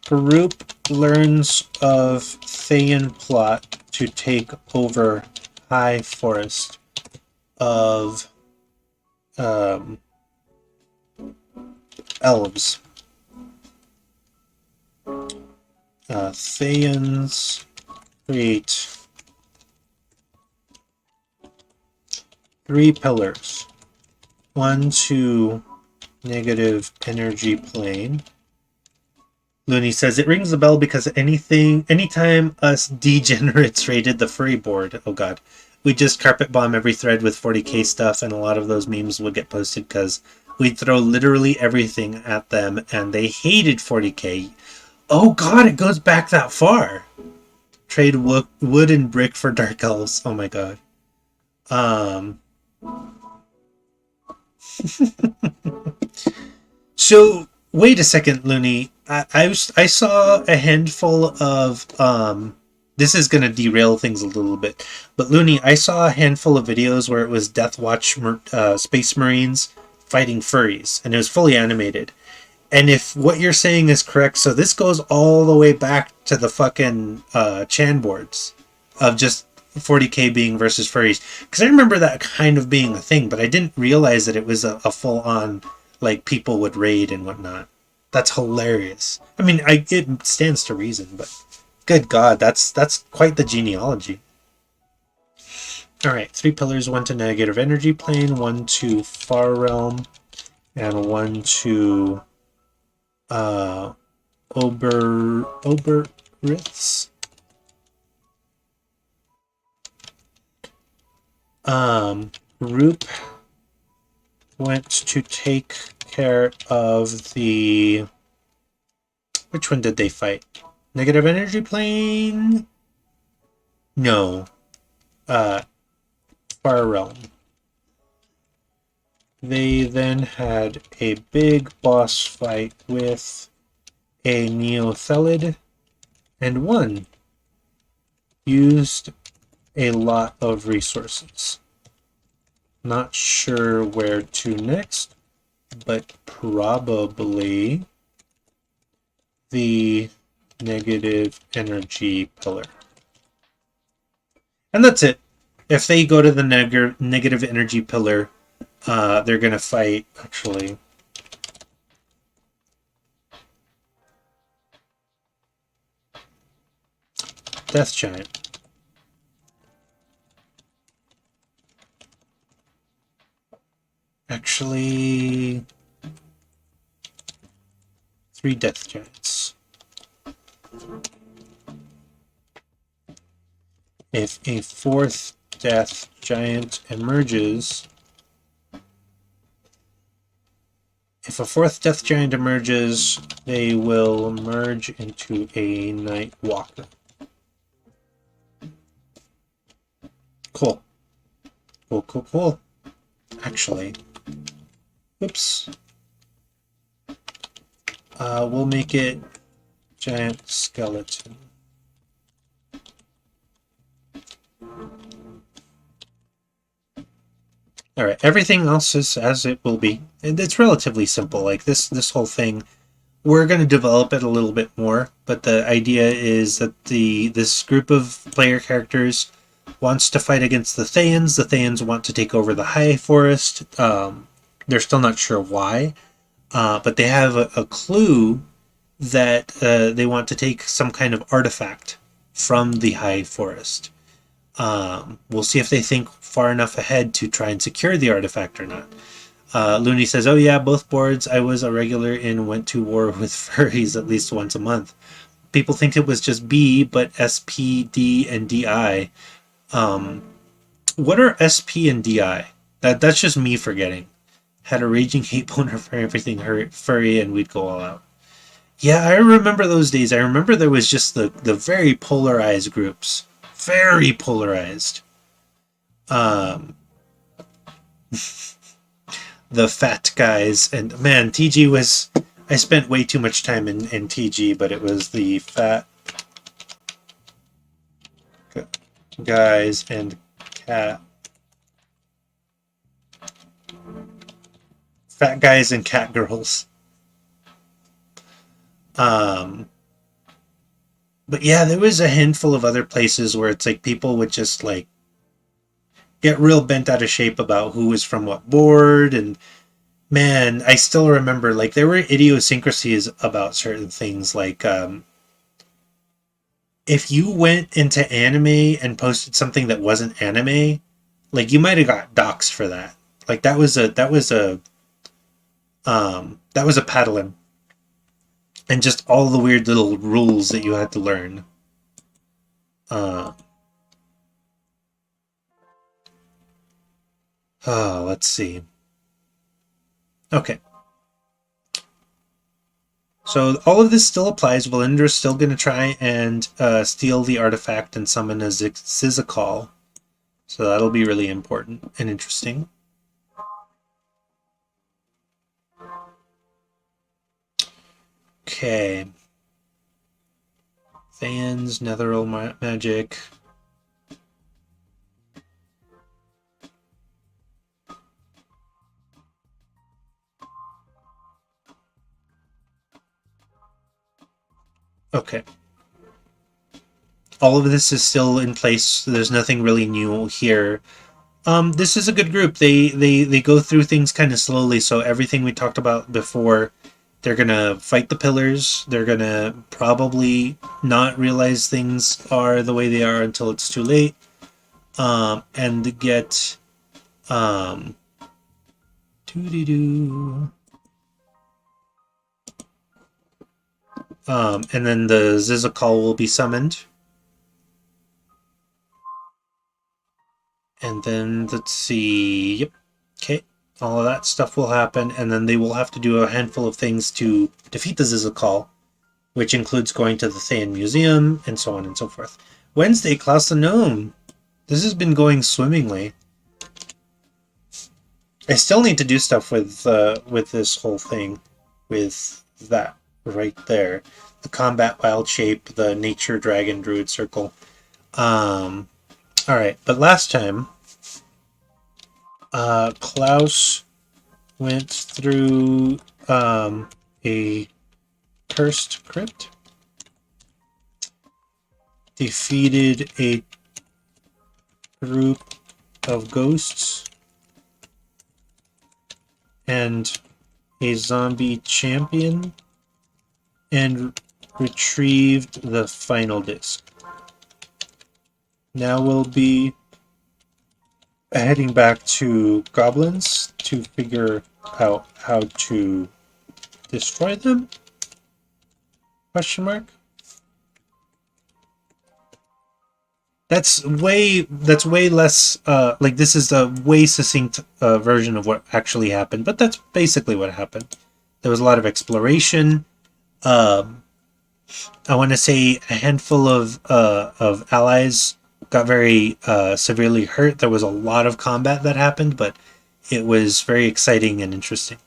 Group learns of Thayan plot to take over High Forest of elves. Thayans create 3 pillars. 1 to negative energy plane. Looney says it rings the bell because anytime us degenerates raided the furry board, oh god, we just carpet bomb every thread with 40k stuff, and a lot of those memes would get posted because we'd throw literally everything at them, and they hated 40k. Oh god, it goes back that far. Trade wood and brick for dark elves. Oh my god. So wait a second, Looney. I saw a handful of this is gonna derail things a little bit, but Looney, I saw a handful of videos where it was Death Watch Space Marines fighting furries, and it was fully animated. And if what you're saying is correct, so this goes all the way back to the fucking Chan boards of just 40k being versus furries. Because I remember that kind of being a thing, but I didn't realize that it was a full-on, like, people would raid and whatnot. That's hilarious. I mean, it stands to reason, but good God, that's quite the genealogy. Alright, 3 pillars, 1 to negative energy plane, 1 to far realm, and 1 to Oberritz. Roop went to take care of the... Which one did they fight? Negative energy plane? No. Far realm. They then had a big boss fight with a Neothelid and won. Used a lot of resources. Not sure where to next, but probably the negative energy pillar. And that's it. If they go to the negative energy pillar, they're going to fight, actually. Death Giant. Actually, 3 Death Giants. If a 4th Death Giant emerges, they will merge into a Night Walker. Cool. Cool. Actually, oops. We'll make it Giant Skeleton. Alright, everything else is as it will be. And it's relatively simple. Like this whole thing, we're going to develop it a little bit more, but the idea is that this group of player characters wants to fight against the Thaans. The Thaans want to take over the High Forest. They're still not sure why, but they have a clue that they want to take some kind of artifact from the High Forest. We'll see if they think far enough ahead to try and secure the artifact or not. Looney says, oh yeah, both boards. I was a regular and went to war with furries at least once a month. People think it was just B, but SP, D, and DI. What are SP and DI? That's just me forgetting. Had a raging hate boner for everything furry, and we'd go all out. Yeah, I remember those days. I remember there was just the very polarized groups. Very polarized. The fat guys, and man, TG was... I spent way too much time in TG, but it was the fat guys and cat... Fat guys and cat girls. But yeah, there was a handful of other places where it's like people would just like get real bent out of shape about who was from what board, and man, I still remember like there were idiosyncrasies about certain things, like if you went into anime and posted something that wasn't anime, like you might have got doxxed for that. Like that was a paddling. And just all the weird little rules that you had to learn. Let's see. Okay. So all of this still applies. Valindra's still going to try and steal the artifact and summon a Zizakal. So that'll be really important and interesting. Okay. Thaans, Netheril magic. Okay. All of this is still in place. So there's nothing really new here. This is a good group. They go through things kind of slowly. So everything we talked about before, they're gonna fight the pillars. They're gonna probably not realize things are the way they are until it's too late. And get and then the Zizakal will be summoned. And then, let's see... Yep. Okay. All of that stuff will happen, and then they will have to do a handful of things to defeat the Zizakal, which includes going to the Thayan Museum, and so on and so forth. Wednesday, Klaus the Gnome. This has been going swimmingly. I still need to do stuff with this whole thing, with that right there, the combat wild shape, the nature dragon druid circle. All right, but last time, Klaus went through a cursed crypt, defeated a group of ghosts and a zombie champion, and retrieved the final disc. Now we'll be heading back to goblins to figure out how to destroy them? Question mark? That's way less like this is a way succinct version of what actually happened, but that's basically what happened. There was a lot of exploration. I want to say a handful of allies got very severely hurt. There was a lot of combat that happened, but it was very exciting and interesting.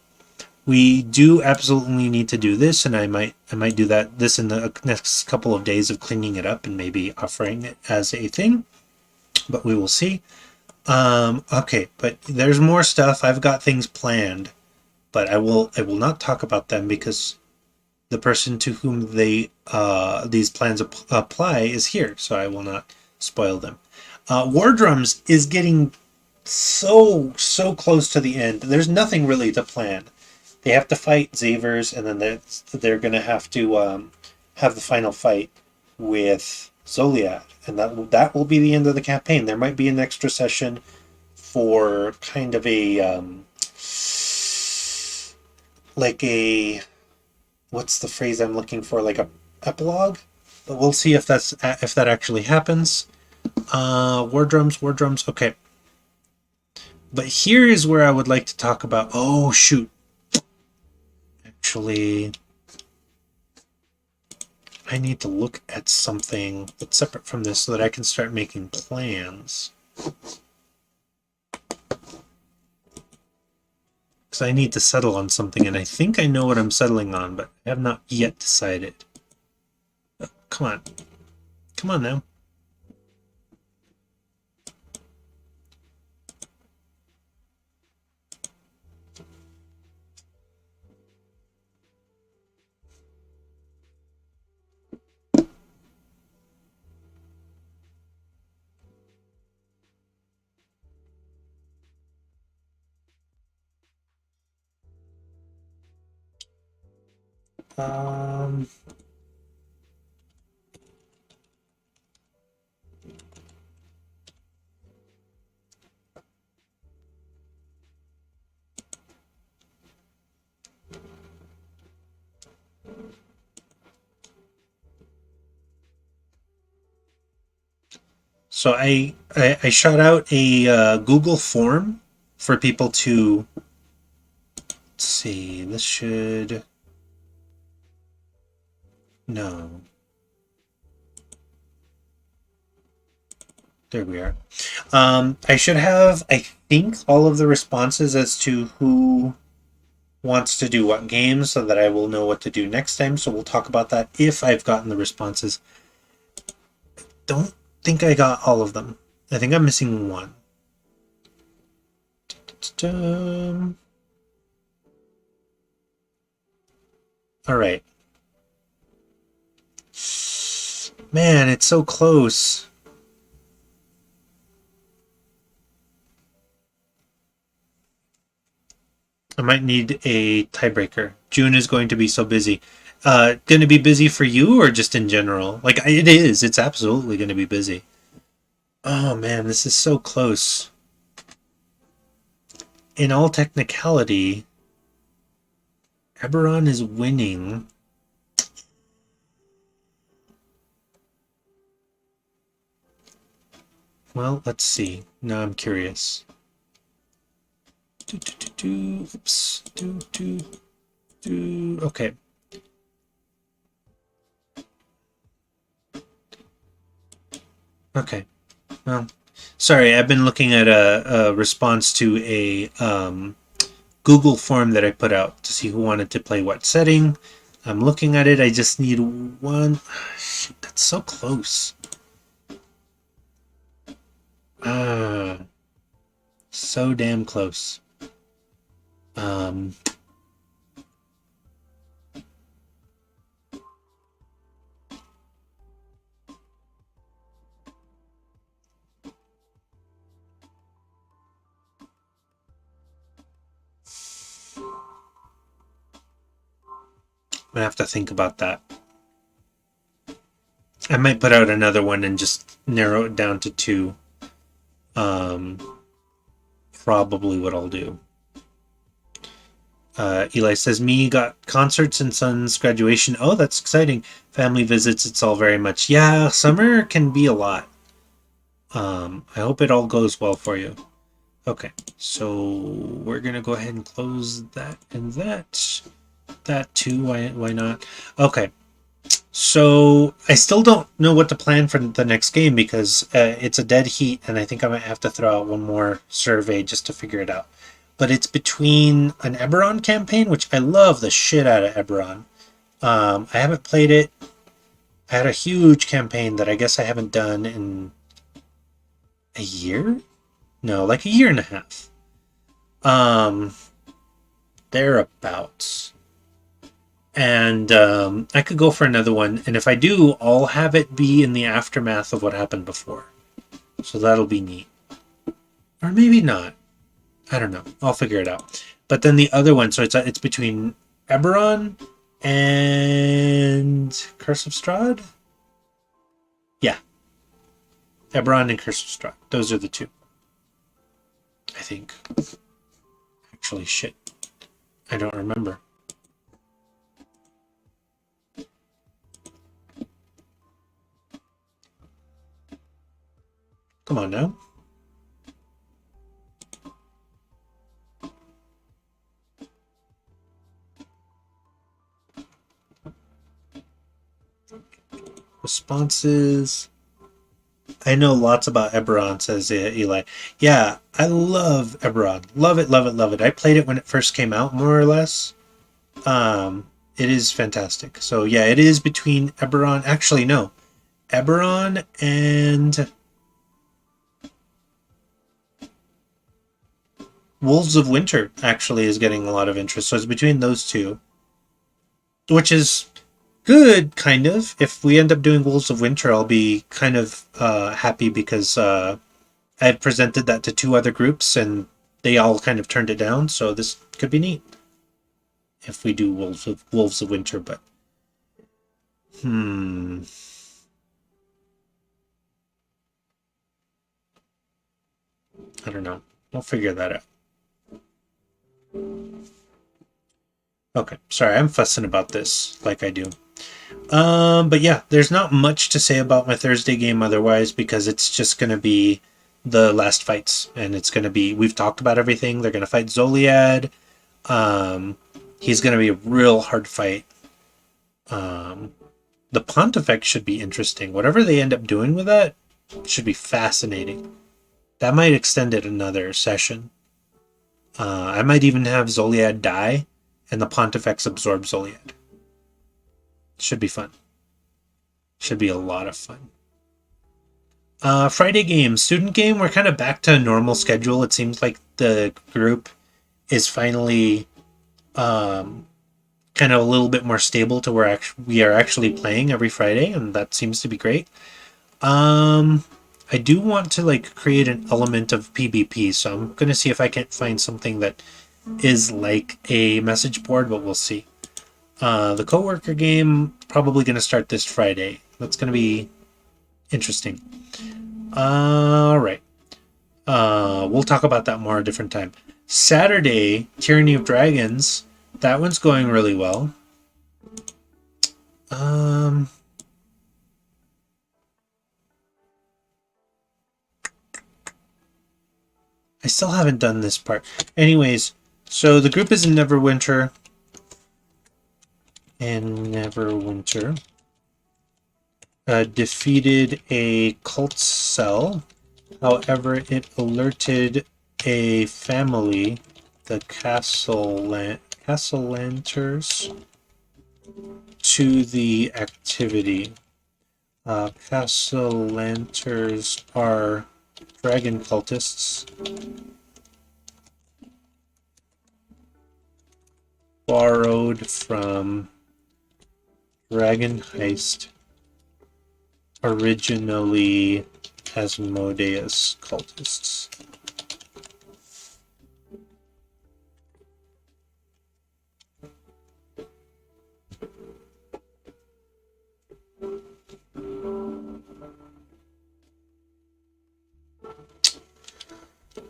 We do absolutely need to do this, and I might do this in the next couple of days of cleaning it up and maybe offering it as a thing, but we will see. Okay, but there's more stuff. I've got things planned, but I will not talk about them because the person to whom these plans apply is here, so I will not spoil them. War Drums is getting so close to the end. There's nothing really to plan. They have to fight Zavers, and then they're going to have to have the final fight with Zoliad, and that will be the end of the campaign. There might be an extra session for kind of a like a what's the phrase I'm looking for? Like a epilogue, but we'll see if that actually happens. War drums. Okay, but here is where I would like to talk about. Oh shoot. Actually, I need to look at something that's separate from this so that I can start making plans. Because I need to settle on something, and I think I know what I'm settling on, but I have not yet decided. Oh, come on. Come on now. So I shot out a Google form for people to, let's see, this should, no. There we are. I should have, I think, all of the responses as to who wants to do what games so that I will know what to do next time. So we'll talk about that if I've gotten the responses. Don't think I got all of them. I think I'm missing one. All right. Man, it's so close. I might need a tiebreaker. June is going to be so busy. Going to be busy for you or just in general? Like, it is. It's absolutely going to be busy. Oh, man, this is so close. In all technicality, Eberron is winning. Well, let's see. Now I'm curious. Oops. Okay. Okay. Well, Sorry, I've been looking at a response to a Google form that I put out to see who wanted to play what setting. I'm looking at it. I just need one. Shoot, that's so close. So damn close. I'm gonna have to think about that. I might put out another one and just narrow it down to two. Probably what I'll do. Eli says, me got concerts and son's graduation. Oh, that's exciting. Family visits, it's all very much. Yeah, summer can be a lot. I hope it all goes well for you. Okay, so we're going to go ahead and close that and that. That too, why not? Okay, so I still don't know what to plan for the next game because it's a dead heat, and I think I might have to throw out one more survey just to figure it out. But it's between an Eberron campaign, which I love the shit out of Eberron. I haven't played it. I had a huge campaign that I guess I haven't done in a year? No, like a year and a half. Thereabouts. And I could go for another one. And if I do, I'll have it be in the aftermath of what happened before. So that'll be neat. Or maybe not. I don't know. I'll figure it out. But then the other one, so it's between Eberron and Curse of Strahd? Yeah. Eberron and Curse of Strahd. Those are the two. I think. Actually, shit. I don't remember. Come on now. Responses. I know lots about Eberron, says Eli. Yeah, I love Eberron. Love it, love it, love it. I played it when it first came out, more or less. It is fantastic. So yeah, it is between Eberron. Actually, no. Eberron and Wolves of Winter actually is getting a lot of interest. So it's between those two. Which is good, kind of. If we end up doing Wolves of Winter, I'll be kind of happy because I've presented that to two other groups and they all kind of turned it down. So this could be neat if we do Wolves of Winter. But I don't know. We'll figure that out. Okay, sorry, I'm fussing about this like I do. But yeah, there's not much to say about my Thursday game otherwise because it's just going to be the last fights. And it's going to be, we've talked about everything. They're going to fight Zoliad. He's going to be a real hard fight. The Pontifex should be interesting. Whatever they end up doing with that should be fascinating. That might extend it another session. I might even have Zoliad die and the Pontifex absorb Zoliad. Should be fun. Should be a lot of fun. Friday game, student game. We're kind of back to a normal schedule. It seems like the group is finally kind of a little bit more stable to where we are actually playing every Friday, and that seems to be great. I do want to like create an element of PvP, so I'm going to see if I can't find something that is like a message board, but we'll see. The coworker game probably going to start this Friday. That's going to be interesting. All right. We'll talk about that more a different time. Saturday, Tyranny of Dragons. That one's going really well. I still haven't done this part. Anyways, so the group is in Neverwinter. And Neverwinter defeated a cult cell However, it alerted a family, the Castellanters, to the activity. Castellanters are dragon cultists borrowed from Dragon Heist, originally Asmodeus cultists.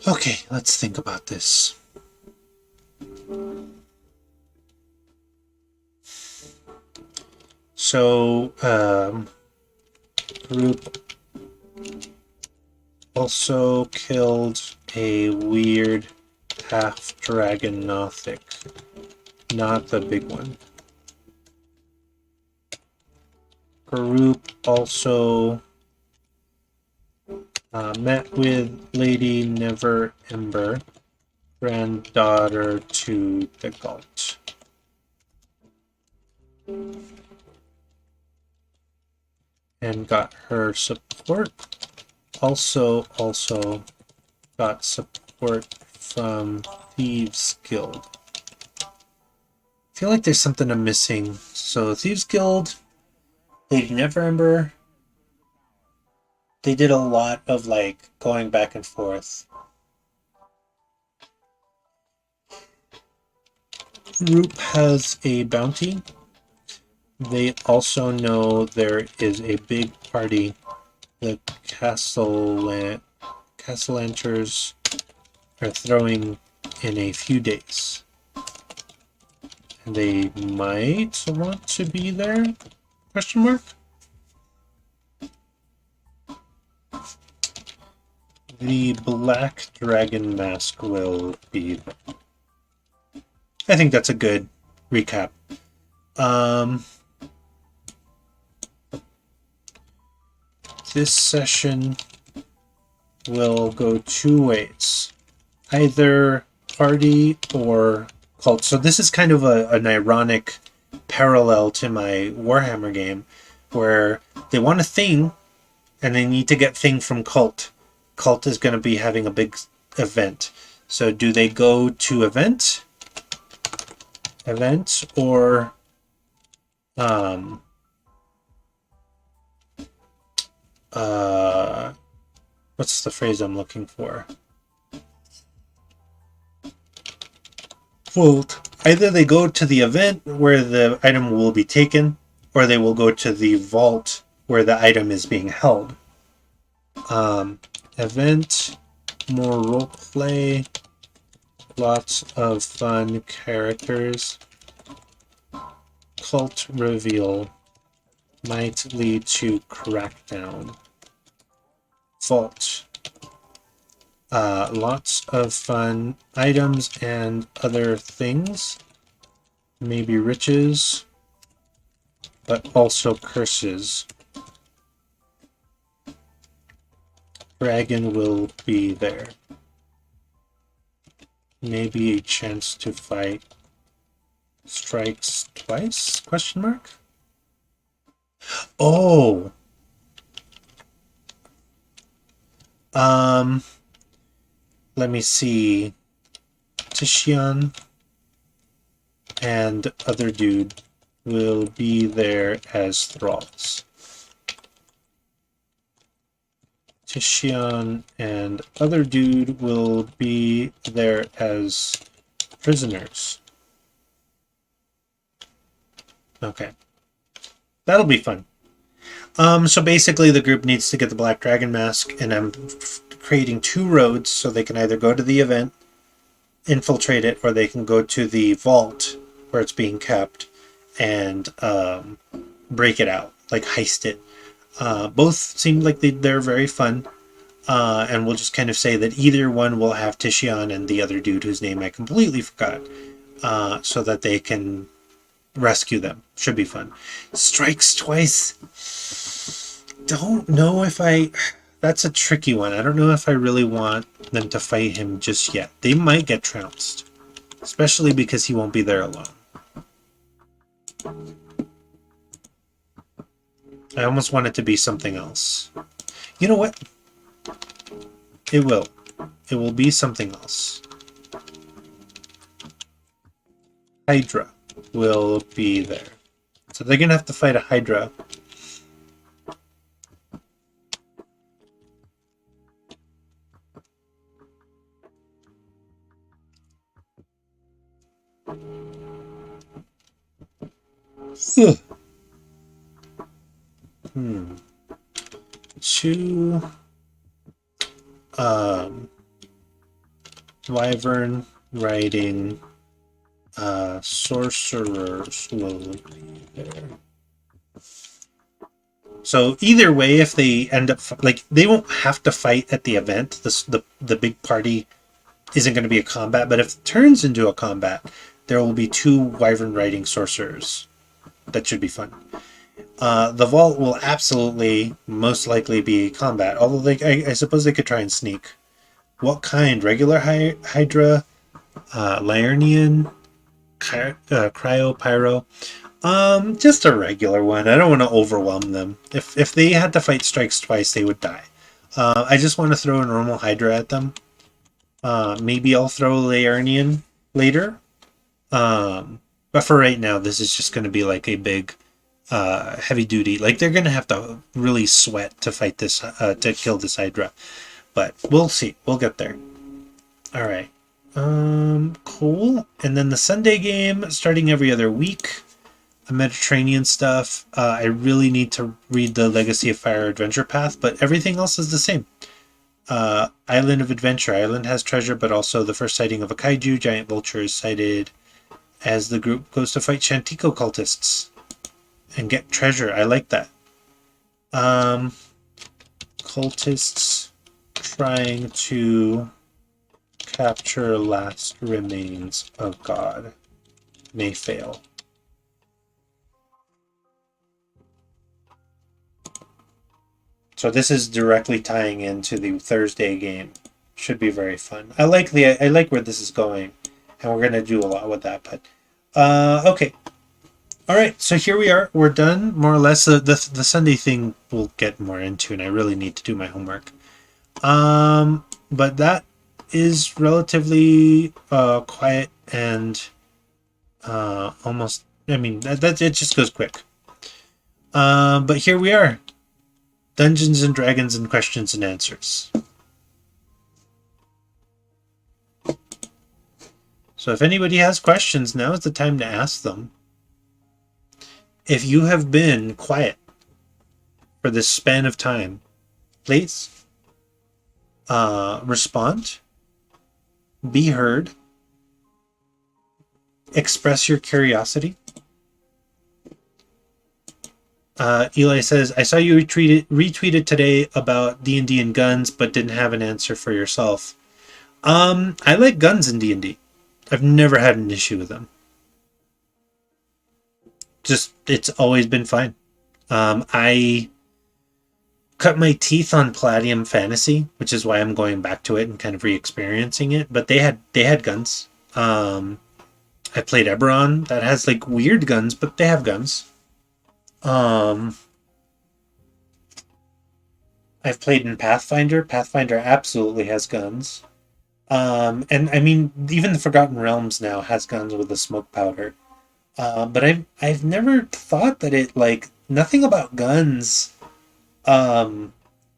Okay, let's think about this. So, group also killed a weird half-dragon Nothic, not the big one. Group also met with Lady Never Ember, granddaughter to the Galt. And got her support. Also got support from Thieves Guild. I feel like there's something I'm missing. So Thieves Guild, Lady Never Ember, they did a lot of like going back and forth. Group has a bounty. They also know there is a big party. The Castellanters are throwing in a few days. And they might want to be there? Question mark? The Black Dragon Mask will be there. I think that's a good recap. This session will go two ways. Either party or cult. So this is kind of an ironic parallel to my Warhammer game, where they want a thing, and they need to get thing from cult. Cult is going to be having a big event. So do they go to event, or what's the phrase I'm looking for? Well, either they go to the event where the item will be taken, or they will go to the vault where the item is being held. Event, more roleplay, lots of fun characters. Cult reveal might lead to crackdown. Vault. Lots of fun items and other things. Maybe riches, but also curses. Dragon will be there. Maybe a chance to fight. Strikes twice? Question mark? Oh! Let me see. Tishian and other dude will be there as thralls. Tishian and other dude will be there as prisoners. Okay. That'll be fun. So basically the group needs to get the Black Dragon Mask, and I'm creating two roads so they can either go to the event, infiltrate it, or they can go to the vault where it's being kept and break it out, like heist it. Both seem like they're very fun, and we'll just kind of say that either one will have Tishian and the other dude whose name I completely forgot, so that they can rescue them. Should be fun. Strikes twice. Don't know if that's a tricky one. I don't know if I really want them to fight him just yet. They might get trounced, especially because he won't be there alone. I almost want it to be something else. You know what? It will. It will be something else. Hydra will be there. So they're going to have to fight a Hydra. Two Wyvern riding sorcerers will be there. So either way, if they end up like, they won't have to fight at the event. The big party isn't going to be a combat, but if it turns into a combat, there will be two Wyvern riding sorcerers. That should be fun. The vault will absolutely, most likely be combat. Although I suppose they could try and sneak. What kind? Regular Hydra, Liurnian, Cryo, Pyro. Just a regular one. I don't want to overwhelm them. If they had to fight strikes twice, they would die. I just want to throw a normal Hydra at them. Maybe I'll throw Liurnian later. But for right now, this is just going to be like a big heavy duty. Like, they're going to have to really sweat to fight this, to kill this Hydra. But we'll see. We'll get there. All right. Cool. And then the Sunday game, starting every other week. Mediterranean stuff. I really need to read the Legacy of Fire Adventure Path, but everything else is the same. Island of Adventure. Island has treasure, but also the first sighting of a kaiju. Giant vulture is sighted as the group goes to fight Shantico cultists and get treasure. I like that. Cultists trying to capture last remains of God may fail. So this is directly tying into the Thursday game. Should be very fun. I like where this is going, and we're gonna do a lot with that. But okay, all right. So here we are. We're done more or less. The Sunday thing we'll get more into, and I really need to do my homework. But that is relatively quiet and almost. I mean, that it just goes quick. But here we are. Dungeons and Dragons and questions and answers. So if anybody has questions, now is the time to ask them. If you have been quiet for this span of time, please respond, be heard, express your curiosity. Eli says, I saw you retweeted today about D&D and guns, but didn't have an answer for yourself. I like guns in D&D. I've never had an issue with them. Just, it's always been fine. I cut my teeth on Palladium Fantasy, which is why I'm going back to it and kind of re-experiencing it, but they had guns. I played Eberron, that has like weird guns, but they have guns. I've played in Pathfinder. Pathfinder absolutely has guns. And I mean, even the Forgotten Realms now has guns with a smoke powder. But I've never thought that it, like, nothing about guns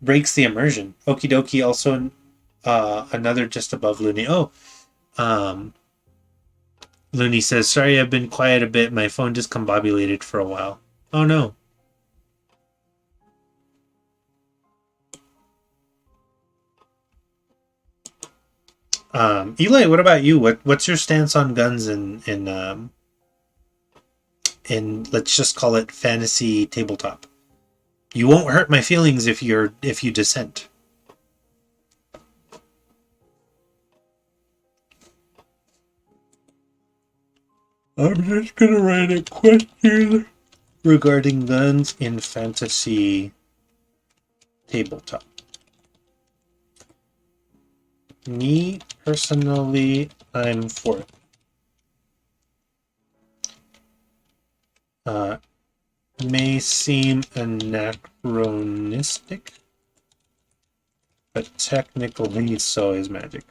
breaks the immersion. Okie dokie, also another just above Looney. Looney says, sorry, I've been quiet a bit. My phone just combobulated for a while. Oh no. Eli, what about you? What's your stance on guns in let's just call it fantasy tabletop? You won't hurt my feelings if you dissent. I'm just gonna write a question regarding guns in fantasy tabletop. Me, personally, I'm for it. May seem anachronistic, but technically so is magic.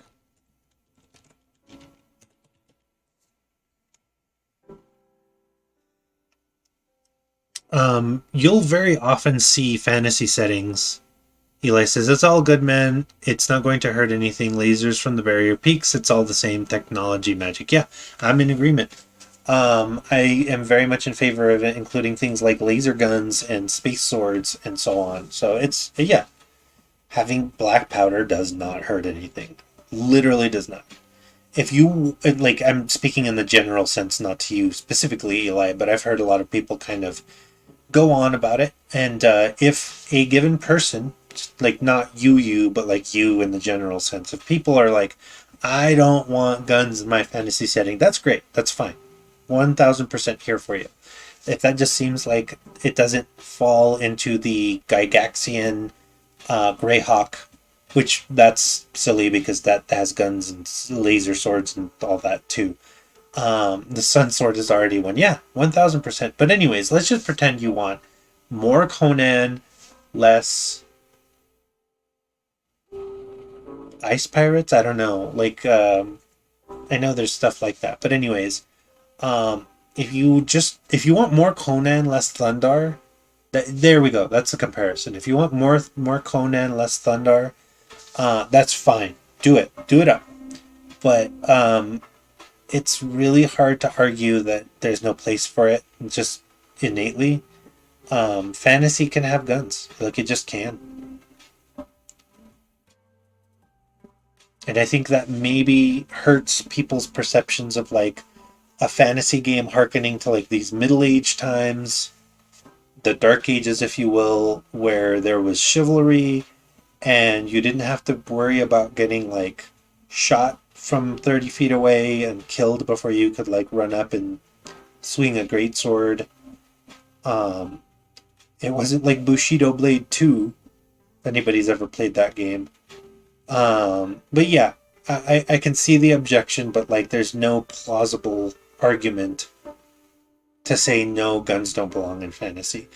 You'll very often see fantasy settings. Eli says, it's all good, man. It's not going to hurt anything. Lasers from the barrier peaks. It's all the same technology magic. Yeah, I'm in agreement. I am very much in favor of it, including things like laser guns and space swords and so on. So it's, yeah, having black powder does not hurt anything. Literally does not. If you, like, I'm speaking in the general sense, not to you specifically, Eli, but I've heard a lot of people kind of go on about it. And if a given person, like not you, but like you in the general sense, if people are like, I don't want guns in my fantasy setting, that's great. That's fine. 1000% here for you. If that just seems like it doesn't fall into the Gygaxian Greyhawk, which that's silly because that has guns and laser swords and all that too. The Sun Sword is already one. Yeah, 1000%. But anyways, let's just pretend you want more Conan, less Ice Pirates. I don't know. Like, I know there's stuff like that. But anyways, if you want more Conan, less Thundar, there we go. That's a comparison. If you want more Conan, less Thundar, that's fine. Do it. Do it up. But it's really hard to argue that there's no place for it just innately. Fantasy can have guns. Like, it just can. And I think that maybe hurts people's perceptions of like a fantasy game harkening to like these middle age times, the dark ages, if you will, where there was chivalry and you didn't have to worry about getting like shot from 30 feet away and killed before you could like run up and swing a greatsword. It wasn't like Bushido Blade 2, if anybody's ever played that game. But yeah, I can see the objection, but like there's no plausible argument to say no, guns don't belong in fantasy.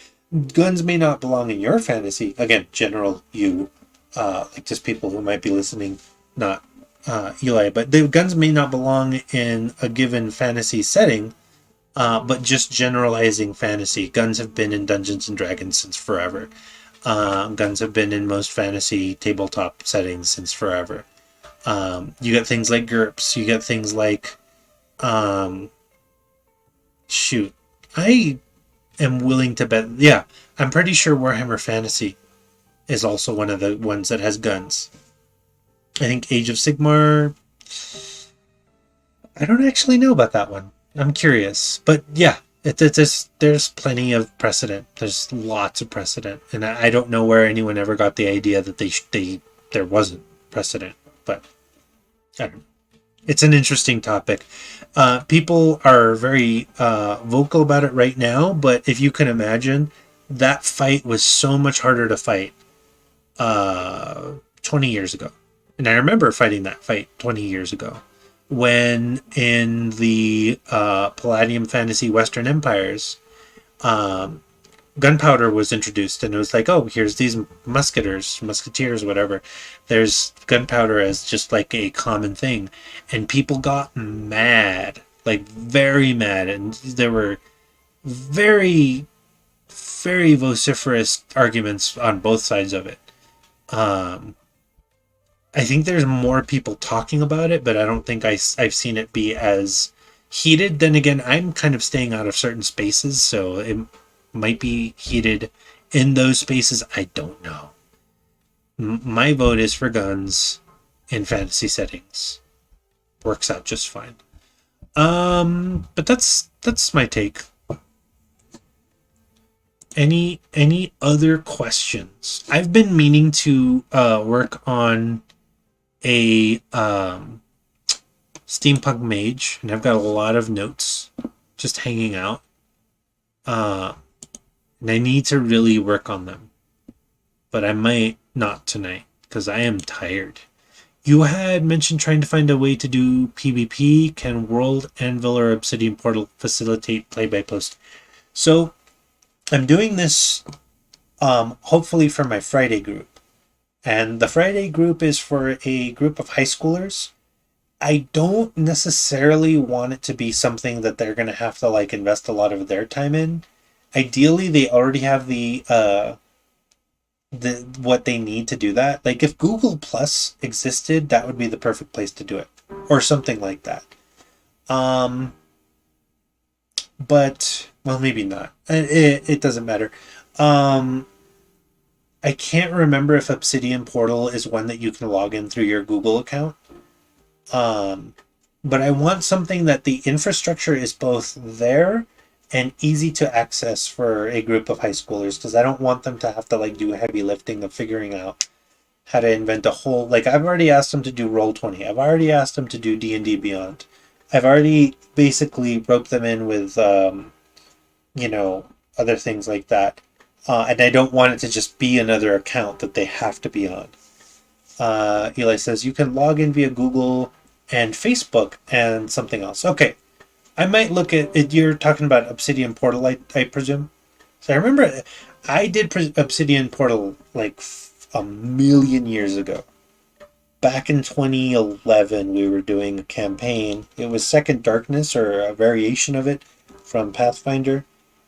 Guns may not belong in your fantasy. Again, general you, like just people who might be listening, not Eli, but the guns may not belong in a given fantasy setting, but just generalizing fantasy. Guns have been in Dungeons and Dragons since forever. Guns have been in most fantasy tabletop settings since forever. You get things like GURPS. You get things like, shoot, I am willing to bet. Yeah, I'm pretty sure Warhammer Fantasy is also one of the ones that has guns. I think Age of Sigmar. I don't actually know about that one. I'm curious, but yeah, there's plenty of precedent. There's lots of precedent, and I don't know where anyone ever got the idea that there wasn't precedent. But I don't know. It's an interesting topic. People are very vocal about it right now, but if you can imagine, that fight was so much harder to fight 20 years ago. And I remember fighting that fight 20 years ago when in the Palladium Fantasy Western Empires, gunpowder was introduced, and it was like, oh, here's these musketeers, whatever. There's gunpowder as just like a common thing, and people got mad, like very mad, and there were very, very vociferous arguments on both sides of it. I think there's more people talking about it, but I don't think I've seen it be as heated. Then again, I'm kind of staying out of certain spaces, so it might be heated in those spaces. I don't know. My vote is for guns in fantasy settings. Works out just fine. But that's my take. Any other questions? I've been meaning to work on a steampunk mage, and I've got a lot of notes just hanging out. And I need to really work on them. But I might not tonight because I am tired. You had mentioned trying to find a way to do PvP. Can World Anvil or Obsidian Portal facilitate play-by-post? So I'm doing this hopefully for my Friday group. And the Friday group is for a group of high schoolers. I don't necessarily want it to be something that they're going to have to like invest a lot of their time in. Ideally, they already have the what they need to do that. Like if Google Plus existed, that would be the perfect place to do it, or something like that. Um, but well, maybe not. It doesn't matter. Um, I can't remember if Obsidian Portal is one that you can log in through your Google account. Um, but I want something that the infrastructure is both there and easy to access for a group of high schoolers because I don't want them to have to like do heavy lifting of figuring out how to invent a whole like I've already asked them to do Roll20. I've already asked them to do D&D Beyond. I've already basically roped them in with you know, other things like that. And I don't want it to just be another account that they have to be on. Eli says you can log in via Google and Facebook and something else. Okay, I might look at it. You're talking about Obsidian Portal, I presume. So I remember I did Obsidian Portal like a million years ago. Back in 2011, we were doing a campaign. It was Second Darkness or a variation of it from Pathfinder.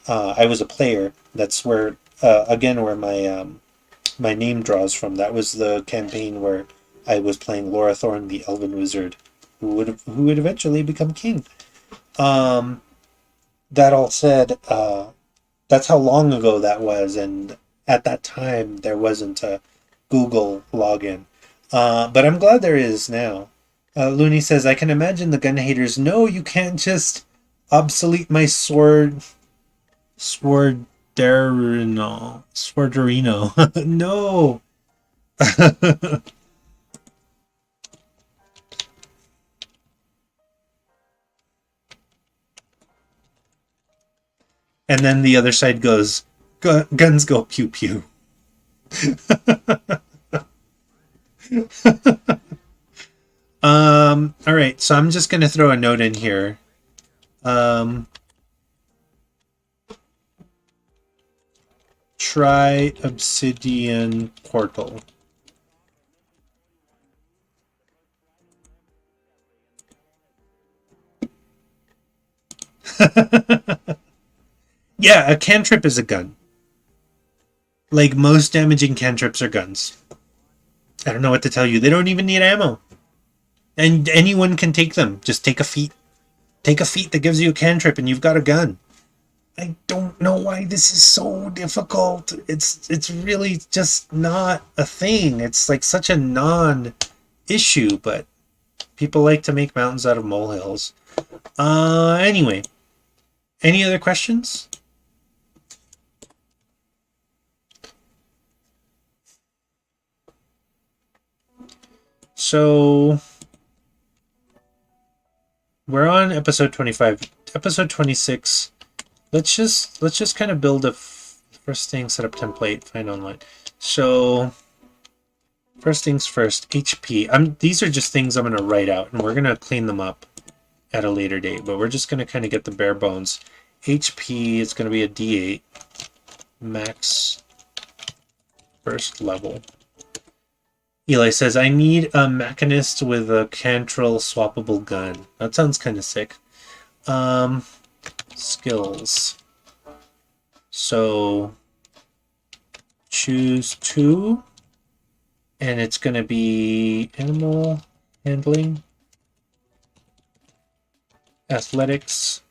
I was a player. That's where, again, where my name draws from. That was the campaign where I was playing Laura Thorne, the Elven Wizard, who would eventually become king. Um, that all said, that's how long ago that was, and at that time there wasn't a Google login. But I'm glad there is now. Looney says, I can imagine the gun haters. No, you can't just obsolete my Sworderino. No. And then the other side goes, guns go pew pew. All right, so I'm just gonna throw a note in here. Try Obsidian Portal. Yeah, a cantrip is a gun. Like most damaging cantrips are guns. I don't know what to tell you. They don't even need ammo. And anyone can take them. Just take a feat. Take a feat that gives you a cantrip and you've got a gun. I don't know why this is so difficult. It's really just not a thing. It's like such a non-issue, but people like to make mountains out of molehills. Anyway. Any other questions? So we're on episode 25. Episode 26. Let's just kind of build a first thing, set up template, find online. So first things first, HP. These are just things I'm gonna write out and we're gonna clean them up at a later date, but we're just gonna kind of get the bare bones. HP is gonna be a D8 max first level. Eli says, I need a mechanist with a Cantrell swappable gun. That sounds kind of sick. Skills. So, choose 2. And it's going to be animal handling, athletics,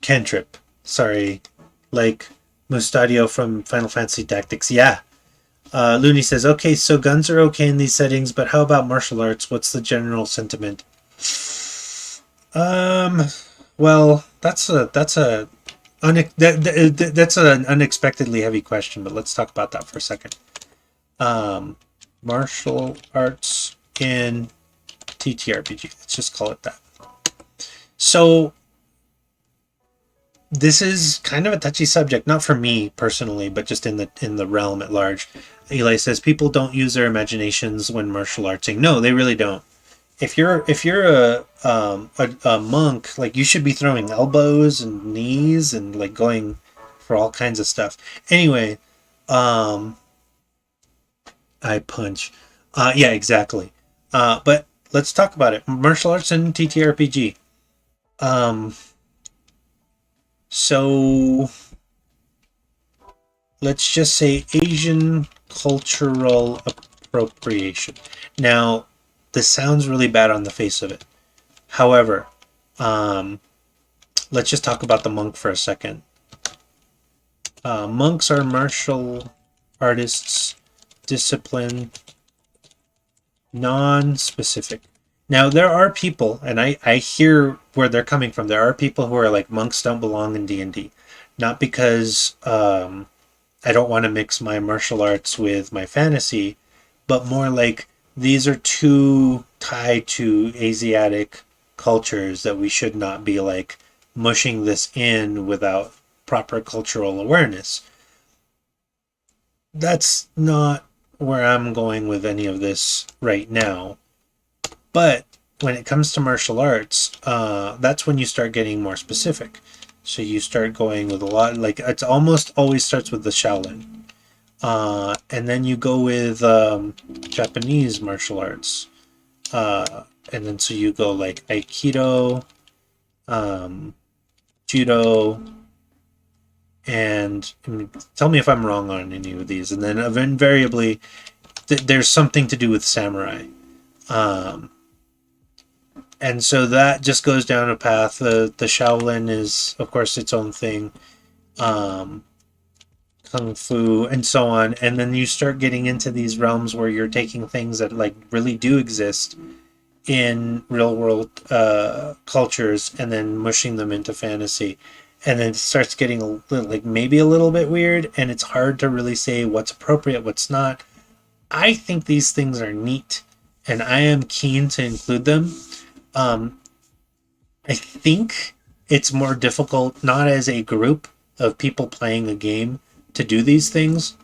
cantrip. Sorry. Like Mustadio from Final Fantasy Tactics. Yeah. Looney says, okay, so guns are okay in these settings, but how about martial arts? What's the general sentiment? Well, that's an unexpectedly heavy question, but let's talk about that for a second. Martial arts in TTRPG. Let's just call it that. So This is kind of a touchy subject, not for me personally, but just in the realm at large. Eli says people don't use their imaginations when martial artsing. No, they really don't. If you're a monk, like you should be throwing elbows and knees and like going for all kinds of stuff. Anyway, um, I punch. Yeah, exactly. But let's talk about it. Martial arts and TTRPG. Um, so let's just say Asian cultural appropriation. Now, this sounds really bad on the face of it. However, um, let's just talk about the monk for a second. Monks are martial artists, discipline, non-specific. Now, there are people, and I hear where they're coming from. There are people who are like, monks don't belong in D&D. Not because I don't want to mix my martial arts with my fantasy, but more like these are too tied to Asiatic cultures that we should not be like mushing this in without proper cultural awareness. That's not where I'm going with any of this right now. But when it comes to martial arts, that's when you start getting more specific. So you start going with a lot, like it's almost always starts with the Shaolin. And then you go with Japanese martial arts. And then so you go like Aikido, um, Judo, and I mean, tell me if I'm wrong on any of these. And then invariably, there's something to do with samurai. Um, and so that just goes down a path. The Shaolin is, of course, its own thing. Um, Kung Fu and so on. And then you start getting into these realms where you're taking things that like really do exist in real world cultures and then mushing them into fantasy. And then it starts getting a little, like maybe a little bit weird, and it's hard to really say what's appropriate, what's not. I think these things are neat, and I am keen to include them. Um, I think it's more difficult, not as a group of people playing a game, to do these things,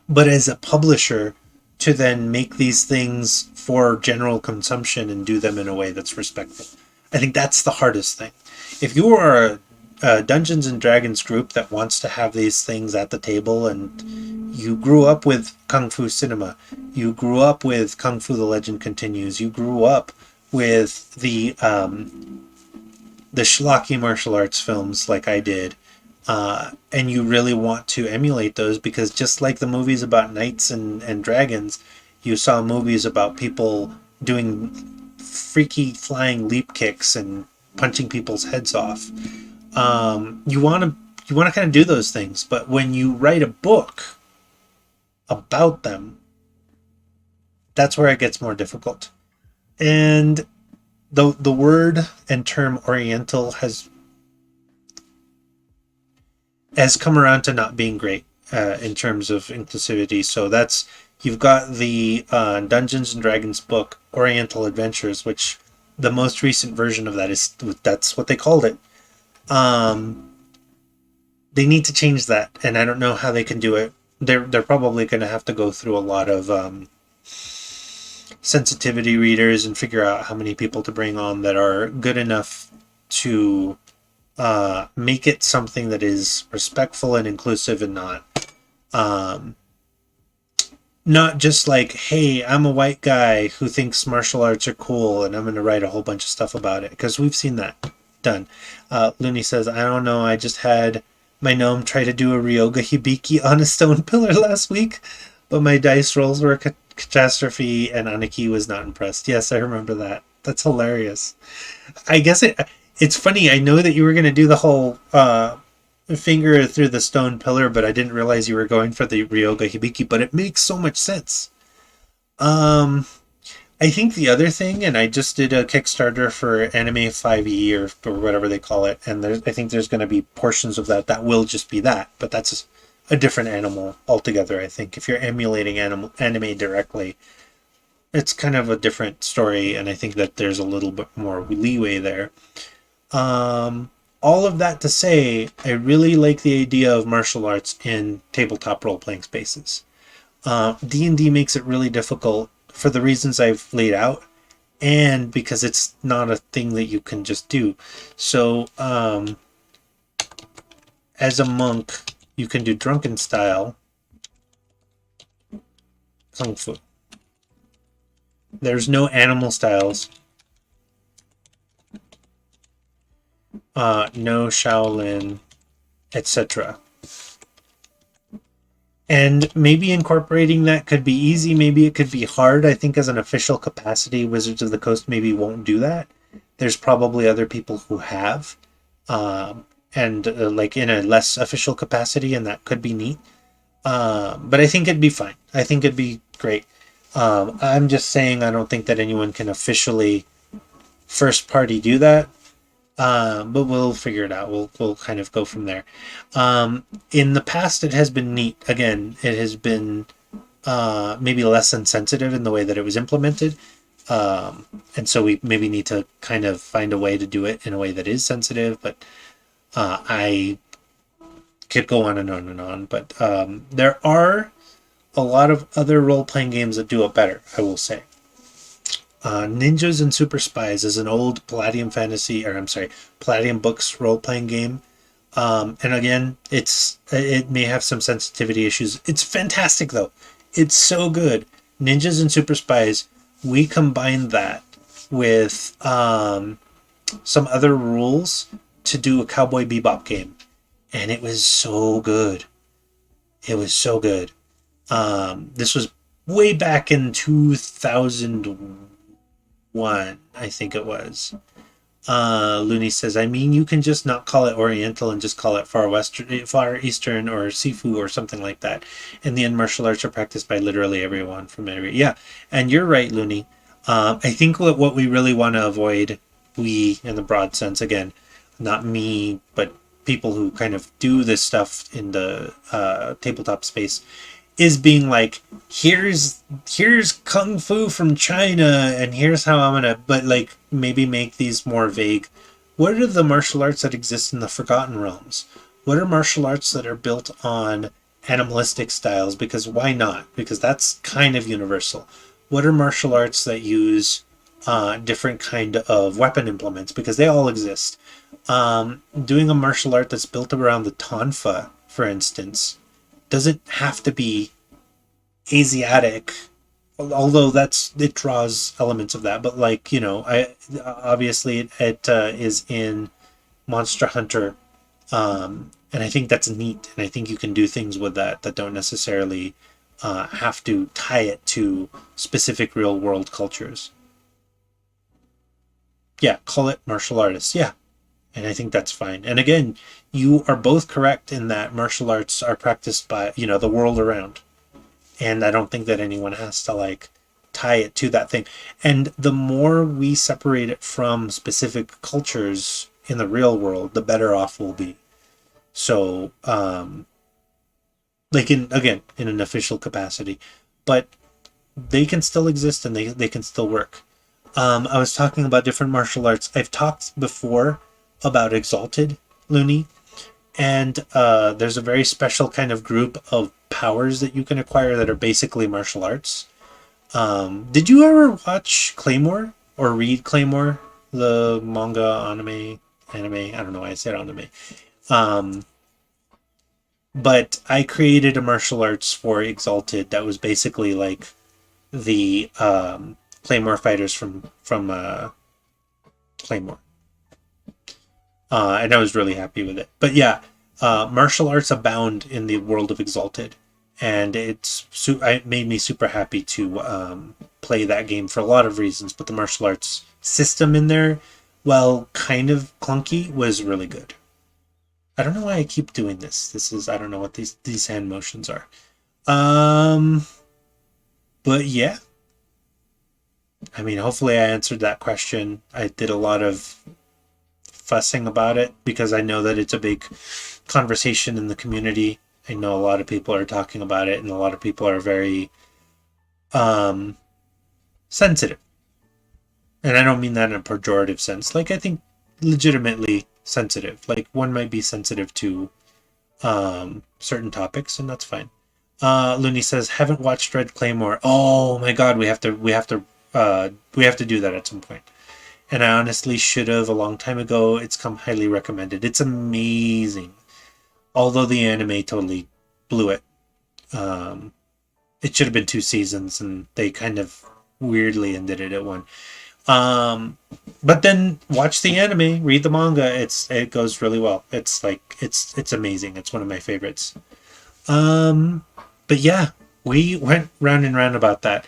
but as a publisher to then make these things for general consumption and do them in a way that's respectful. I think that's the hardest thing. If you are a Dungeons and Dragons group that wants to have these things at the table, and you grew up with Kung Fu cinema, you grew up with Kung Fu The Legend Continues, you grew up with the schlocky martial arts films like I did, and you really want to emulate those, because just like the movies about knights and dragons, you saw movies about people doing freaky flying leap kicks and punching people's heads off. You want to kind of do those things, but when you write a book about them, that's where it gets more difficult. And the word and term Oriental has come around to not being great in terms of inclusivity. So that's you've got the Dungeons and Dragons book Oriental Adventures, which the most recent version of that is that's what they called it. Um, they need to change that, and I don't know how they can do it. They're probably going to have to go through a lot of sensitivity readers and figure out how many people to bring on that are good enough to make it something that is respectful and inclusive, and um, not just like, hey, I'm a white guy who thinks martial arts are cool and I'm going to write a whole bunch of stuff about it, because we've seen that done. Looney says, I don't know, I just had my gnome try to do a Ryoga Hibiki on a stone pillar last week, but my dice rolls were a catastrophe and Aniki was not impressed. Yes, I remember that. That's hilarious. I guess it's funny. I know that you were going to do the whole finger through the stone pillar, but I didn't realize you were going for the Ryoga Hibiki, but it makes so much sense. I think the other thing, and I just did a Kickstarter for Anime 5e or whatever they call it, and I think there's going to be portions of that will just be that, but that's a different animal altogether. I think if you're emulating anime directly, it's kind of a different story, and I think that there's a little bit more leeway there. Um, all of that to say, I really like the idea of martial arts in tabletop role-playing spaces. D&D makes it really difficult for the reasons I've laid out, and because it's not a thing that you can just do. So, as a monk, you can do drunken style kung fu. There's no animal styles. No Shaolin, etc. And maybe incorporating that could be easy, maybe it could be hard. I think as an official capacity, Wizards of the Coast maybe won't do that. There's probably other people who have, and like in a less official capacity, and that could be neat. But I think it'd be fine. I think it'd be great. I'm just saying I don't think that anyone can officially first party do that. But we'll figure it out. We'll kind of go from there. In the past, it has been neat. Again, it has been maybe less insensitive in the way that it was implemented. And so we maybe need to kind of find a way to do it in a way that is sensitive. But I could go on and on and on. But there are a lot of other role-playing games that do it better, I will say. Ninjas and Super Spies is an old Palladium Books role-playing game. And again, it may have some sensitivity issues. It's fantastic though. It's so good. Ninjas and Super Spies, we combined that with some other rules to do a Cowboy Bebop game. And it was so good. It was so good. This was way back in 2001, I think it was. Looney says, I mean, you can just not call it Oriental and just call it Far Eastern or Sifu or something like that. In the end, martial arts are practiced by literally everyone from every... Yeah, and you're right, Looney. I think what we really want to avoid, we, in the broad sense, again, not me, but people who kind of do this stuff in the tabletop space, is being like, here's kung fu from China and here's how I'm gonna, but like maybe make these more vague. What are the martial arts that exist in the Forgotten Realms? What are martial arts that are built on animalistic styles? Because why not? Because that's kind of universal. What are martial arts that use different kind of weapon implements? Because they all exist. Doing a martial art that's built around the tonfa, for instance, doesn't have to be Asiatic, although it draws elements of that. But like, you know, obviously it is in Monster Hunter, and I think that's neat. And I think you can do things with that don't necessarily have to tie it to specific real world cultures. Yeah, call it martial artists. Yeah, and I think that's fine. And again, you are both correct in that martial arts are practiced by, you know, the world around. And I don't think that anyone has to like tie it to that thing. And the more we separate it from specific cultures in the real world, the better off we'll be. So, like in an official capacity, but they can still exist and they can still work. I was talking about different martial arts. I've talked before about Exalted, Looney, and there's a very special kind of group of powers that you can acquire that are basically martial arts. Did you ever watch Claymore or read Claymore, the manga, anime? I don't know why I said anime. But I created a martial arts for Exalted that was basically like the Claymore fighters from Claymore. And I was really happy with it. But yeah, martial arts abound in the world of Exalted, and it made me super happy to play that game for a lot of reasons. But the martial arts system in there, well, kind of clunky, was really good. I don't know why I keep doing this. I don't know what these hand motions are. But yeah, I mean, hopefully I answered that question. I did a lot of fussing about it because I know that it's a big conversation in the community. I know a lot of people are talking about it, and a lot of people are very sensitive. And I don't mean that in a pejorative sense. Like, I think legitimately sensitive. Like one might be sensitive to certain topics, and that's fine. Looney says, haven't watched Red Claymore. Oh my god, we have to do that at some point. And I honestly should have a long time ago. It's come highly recommended. It's amazing. Although the anime totally blew it. Um, it should have been 2 seasons, and they kind of weirdly ended it at one. Um, but then watch the anime, read the manga. It goes really well. It's amazing. It's one of my favorites. Um, but yeah, we went round and round about that.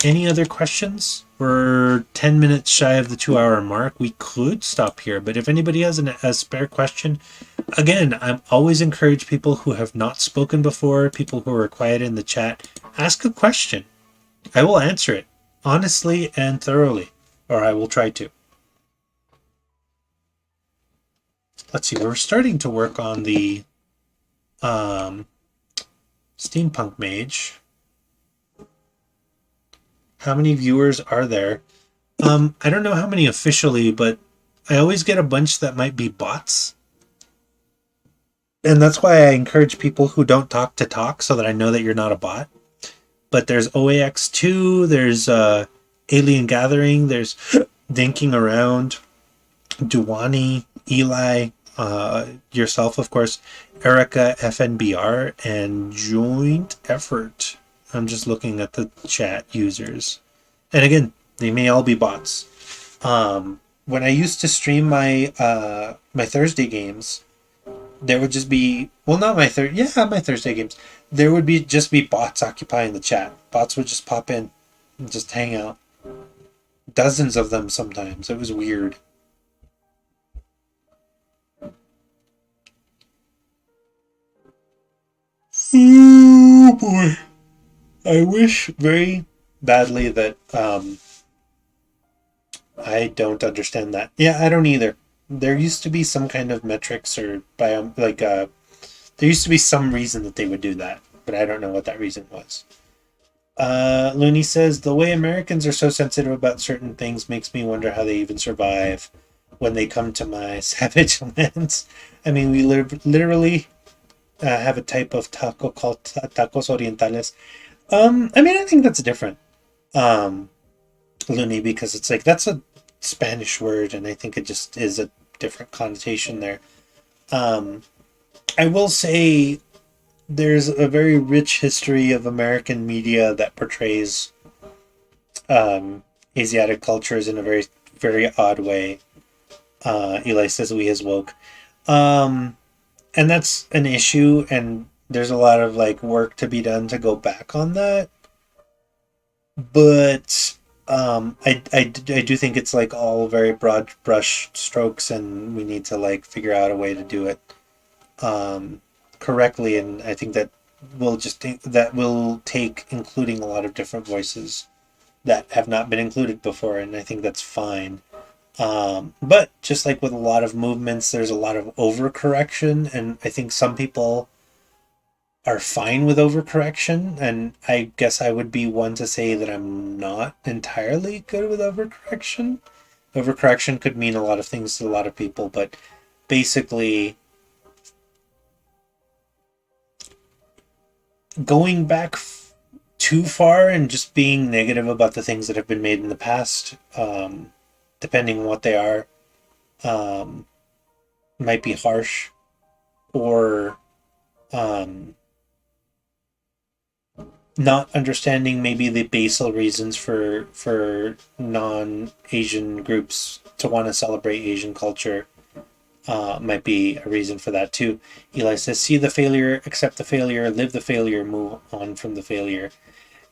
Any other questions? We're 10 minutes shy of the 2 hour mark. We could stop here, but if anybody has a spare question, again, I'm always encourage people who have not spoken before, people who are quiet in the chat, ask a question. I will answer it honestly and thoroughly, or I will try to. Let's see, we're starting to work on the Steampunk Mage. How many viewers are there? I don't know how many officially, but I always get a bunch that might be bots. And that's why I encourage people who don't talk to talk so that I know that you're not a bot. But there's OAX2, there's Alien Gathering, there's Dinking Around, Duwani, Eli, yourself, of course, Erica, FNBR, and Joint Effort. I'm just looking at the chat users. And again, they may all be bots. When I used to stream my my Thursday games, there would just be, well, not my my Thursday games. There would be just be bots occupying the chat. Bots would just pop in and just hang out. Dozens of them sometimes. It was weird. Oh boy. I wish very badly that I don't understand that. Yeah, I don't either. There used to be some kind of metrics or there used to be some reason that they would do that, but I don't know what that reason was. Looney says, the way Americans are so sensitive about certain things makes me wonder how they even survive when they come to my savage lands. I mean, we literally have a type of taco called tacos orientales. I mean, I think that's different, Looney, because it's like that's a Spanish word, and I think it just is a different connotation there. I will say there's a very rich history of American media that portrays Asiatic cultures in a very, very odd way. Eli says we as woke. And that's an issue, and there's a lot of like work to be done to go back on that. But I do think it's like all very broad brush strokes, and we need to like figure out a way to do it correctly. And I think that that will take including a lot of different voices that have not been included before, and I think that's fine. But just like with a lot of movements, there's a lot of overcorrection, and I think some people are fine with overcorrection, and I guess I would be one to say that I'm not entirely good with overcorrection. Overcorrection could mean a lot of things to a lot of people, but basically going back too far and just being negative about the things that have been made in the past, depending on what they are, might be harsh, or not understanding maybe the basal reasons for non-Asian groups to want to celebrate Asian culture might be a reason for that too. Eli says, see the failure, accept the failure, live the failure, move on from the failure.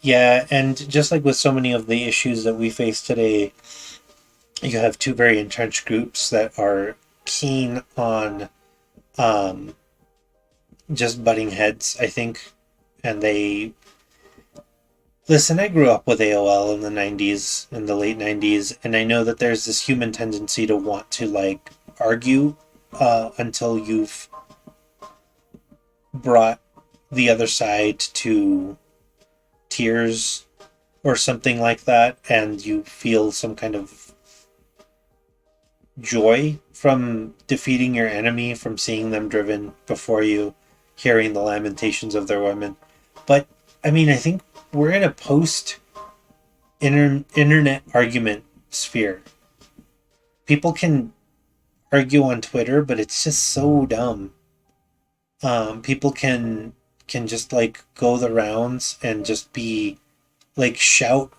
Yeah, and just like with so many of the issues that we face today, you have two very entrenched groups that are keen on just butting heads, I think. And they... Listen, I grew up with AOL in the 90s, in the late 90s, and I know that there's this human tendency to want to, like, argue until you've brought the other side to tears or something like that, and you feel some kind of joy from defeating your enemy, from seeing them driven before you, hearing the lamentations of their women. But I mean, I think we're in a post internet argument sphere. People can argue on Twitter, but it's just so dumb. People can just like go the rounds and just be like shout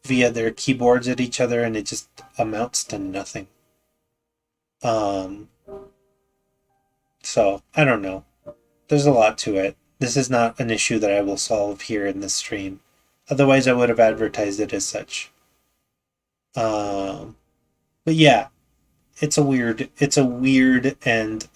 via their keyboards at each other, and it just amounts to nothing. Um, so I don't know. There's a lot to it. This is not an issue that I will solve here in this stream. Otherwise, I would have advertised it as such. Um, but yeah, it's a weird and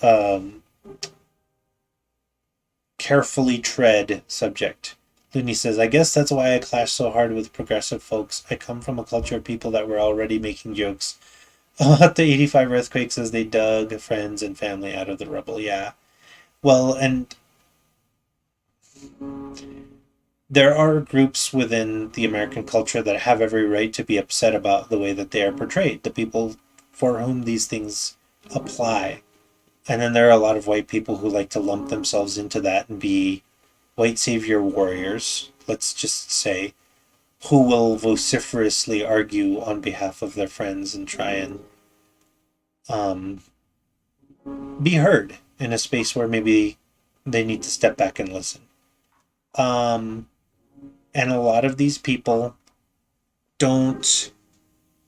carefully tread subject. Looney says, I guess that's why I clash so hard with progressive folks. I come from a culture of people that were already making jokes about the 85 earthquakes as they dug friends and family out of the rubble. Yeah. Well, and there are groups within the American culture that have every right to be upset about the way that they are portrayed, the people for whom these things apply. And then there are a lot of white people who like to lump themselves into that and be white savior warriors, let's just say, who will vociferously argue on behalf of their friends and try and um, be heard in a space where maybe they need to step back and listen. Um, and a lot of these people don't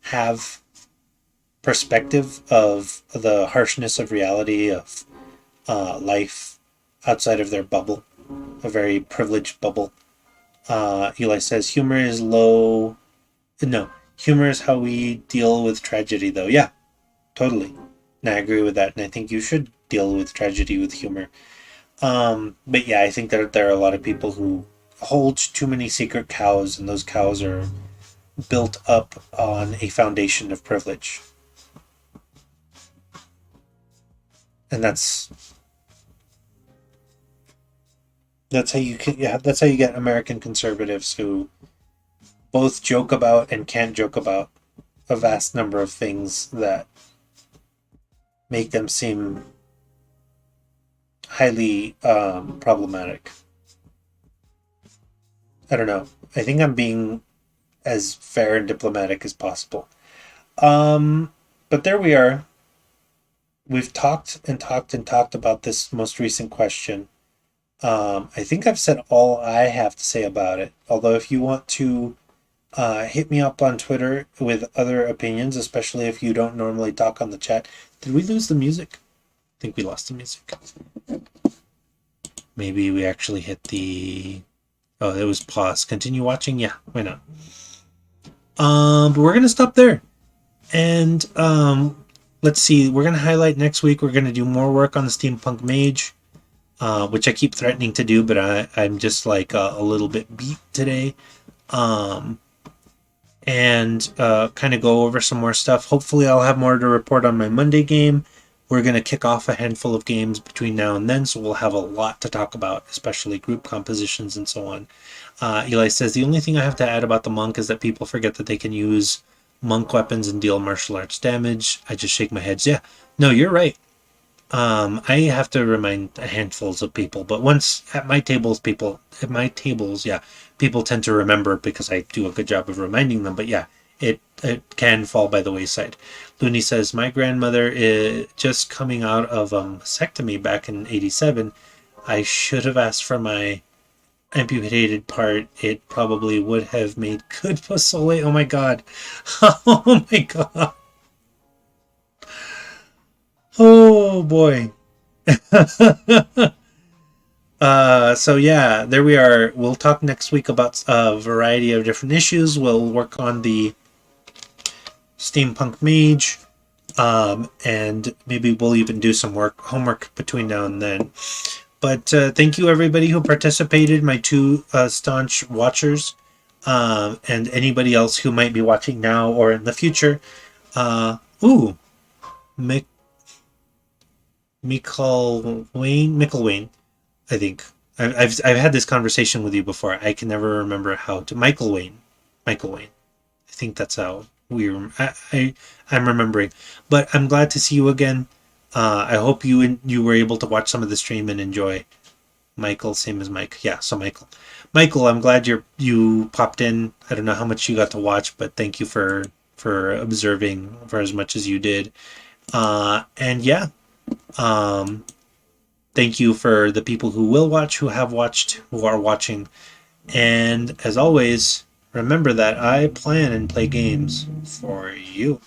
have perspective of the harshness of reality of life outside of their bubble, a very privileged bubble. Eli says humor is low. No, humor is how we deal with tragedy, though. Yeah, totally. And I agree with that, and I think you should deal with tragedy with humor. But yeah, I think that there are a lot of people who hold too many secret cows, and those cows are built up on a foundation of privilege. And that's how you can, yeah, that's how you get American conservatives who both joke about and can't joke about a vast number of things that make them seem highly problematic. I don't know. I think I'm being as fair and diplomatic as possible. Um, but there we are. We've talked and talked and talked about this most recent question. I think I've said all I have to say about it. Although, if you want to hit me up on Twitter with other opinions, especially if you don't normally talk on the chat. Did we lose the music? I think we lost the music. Maybe we actually hit the... Oh, it was pause. Continue watching? Yeah, why not? But we're going to stop there. And let's see. We're going to highlight next week. We're going to do more work on the Steampunk Mage, which I keep threatening to do, but I'm just like a little bit beat today. And kind of go over some more stuff. Hopefully I'll have more to report on my Monday game. We're going to kick off a handful of games between now and then, so we'll have a lot to talk about, especially group compositions and so on. Eli says, the only thing I have to add about the monk is that people forget that they can use monk weapons and deal martial arts damage. I just shake my head. Yeah, no, you're right. I have to remind handfuls of people, but once at my tables, people tend to remember because I do a good job of reminding them. But yeah, it can fall by the wayside. Looney says, my grandmother is just coming out of mastectomy back in '87. I should have asked for my amputated part. It probably would have made good pozole. Oh my god. Oh my god. Oh boy. So yeah, there we are. We'll talk next week about a variety of different issues. We'll work on the Steampunk Mage, and maybe we'll even do some homework between now and then. But thank you everybody who participated, my two staunch watchers, and anybody else who might be watching now or in the future. Michael Wayne, I think. I've had this conversation with you before. I can never remember how to... Michael Wayne. I think that's how I'm remembering, but I'm glad to see you again. I hope you were able to watch some of the stream and enjoy. Michael, same as Mike. Yeah, so Michael, I'm glad you popped in. I don't know how much you got to watch, but thank you for observing for as much as you did. And yeah, um, thank you for the people who will watch, who have watched, who are watching. And as always, remember that I plan and play games for you.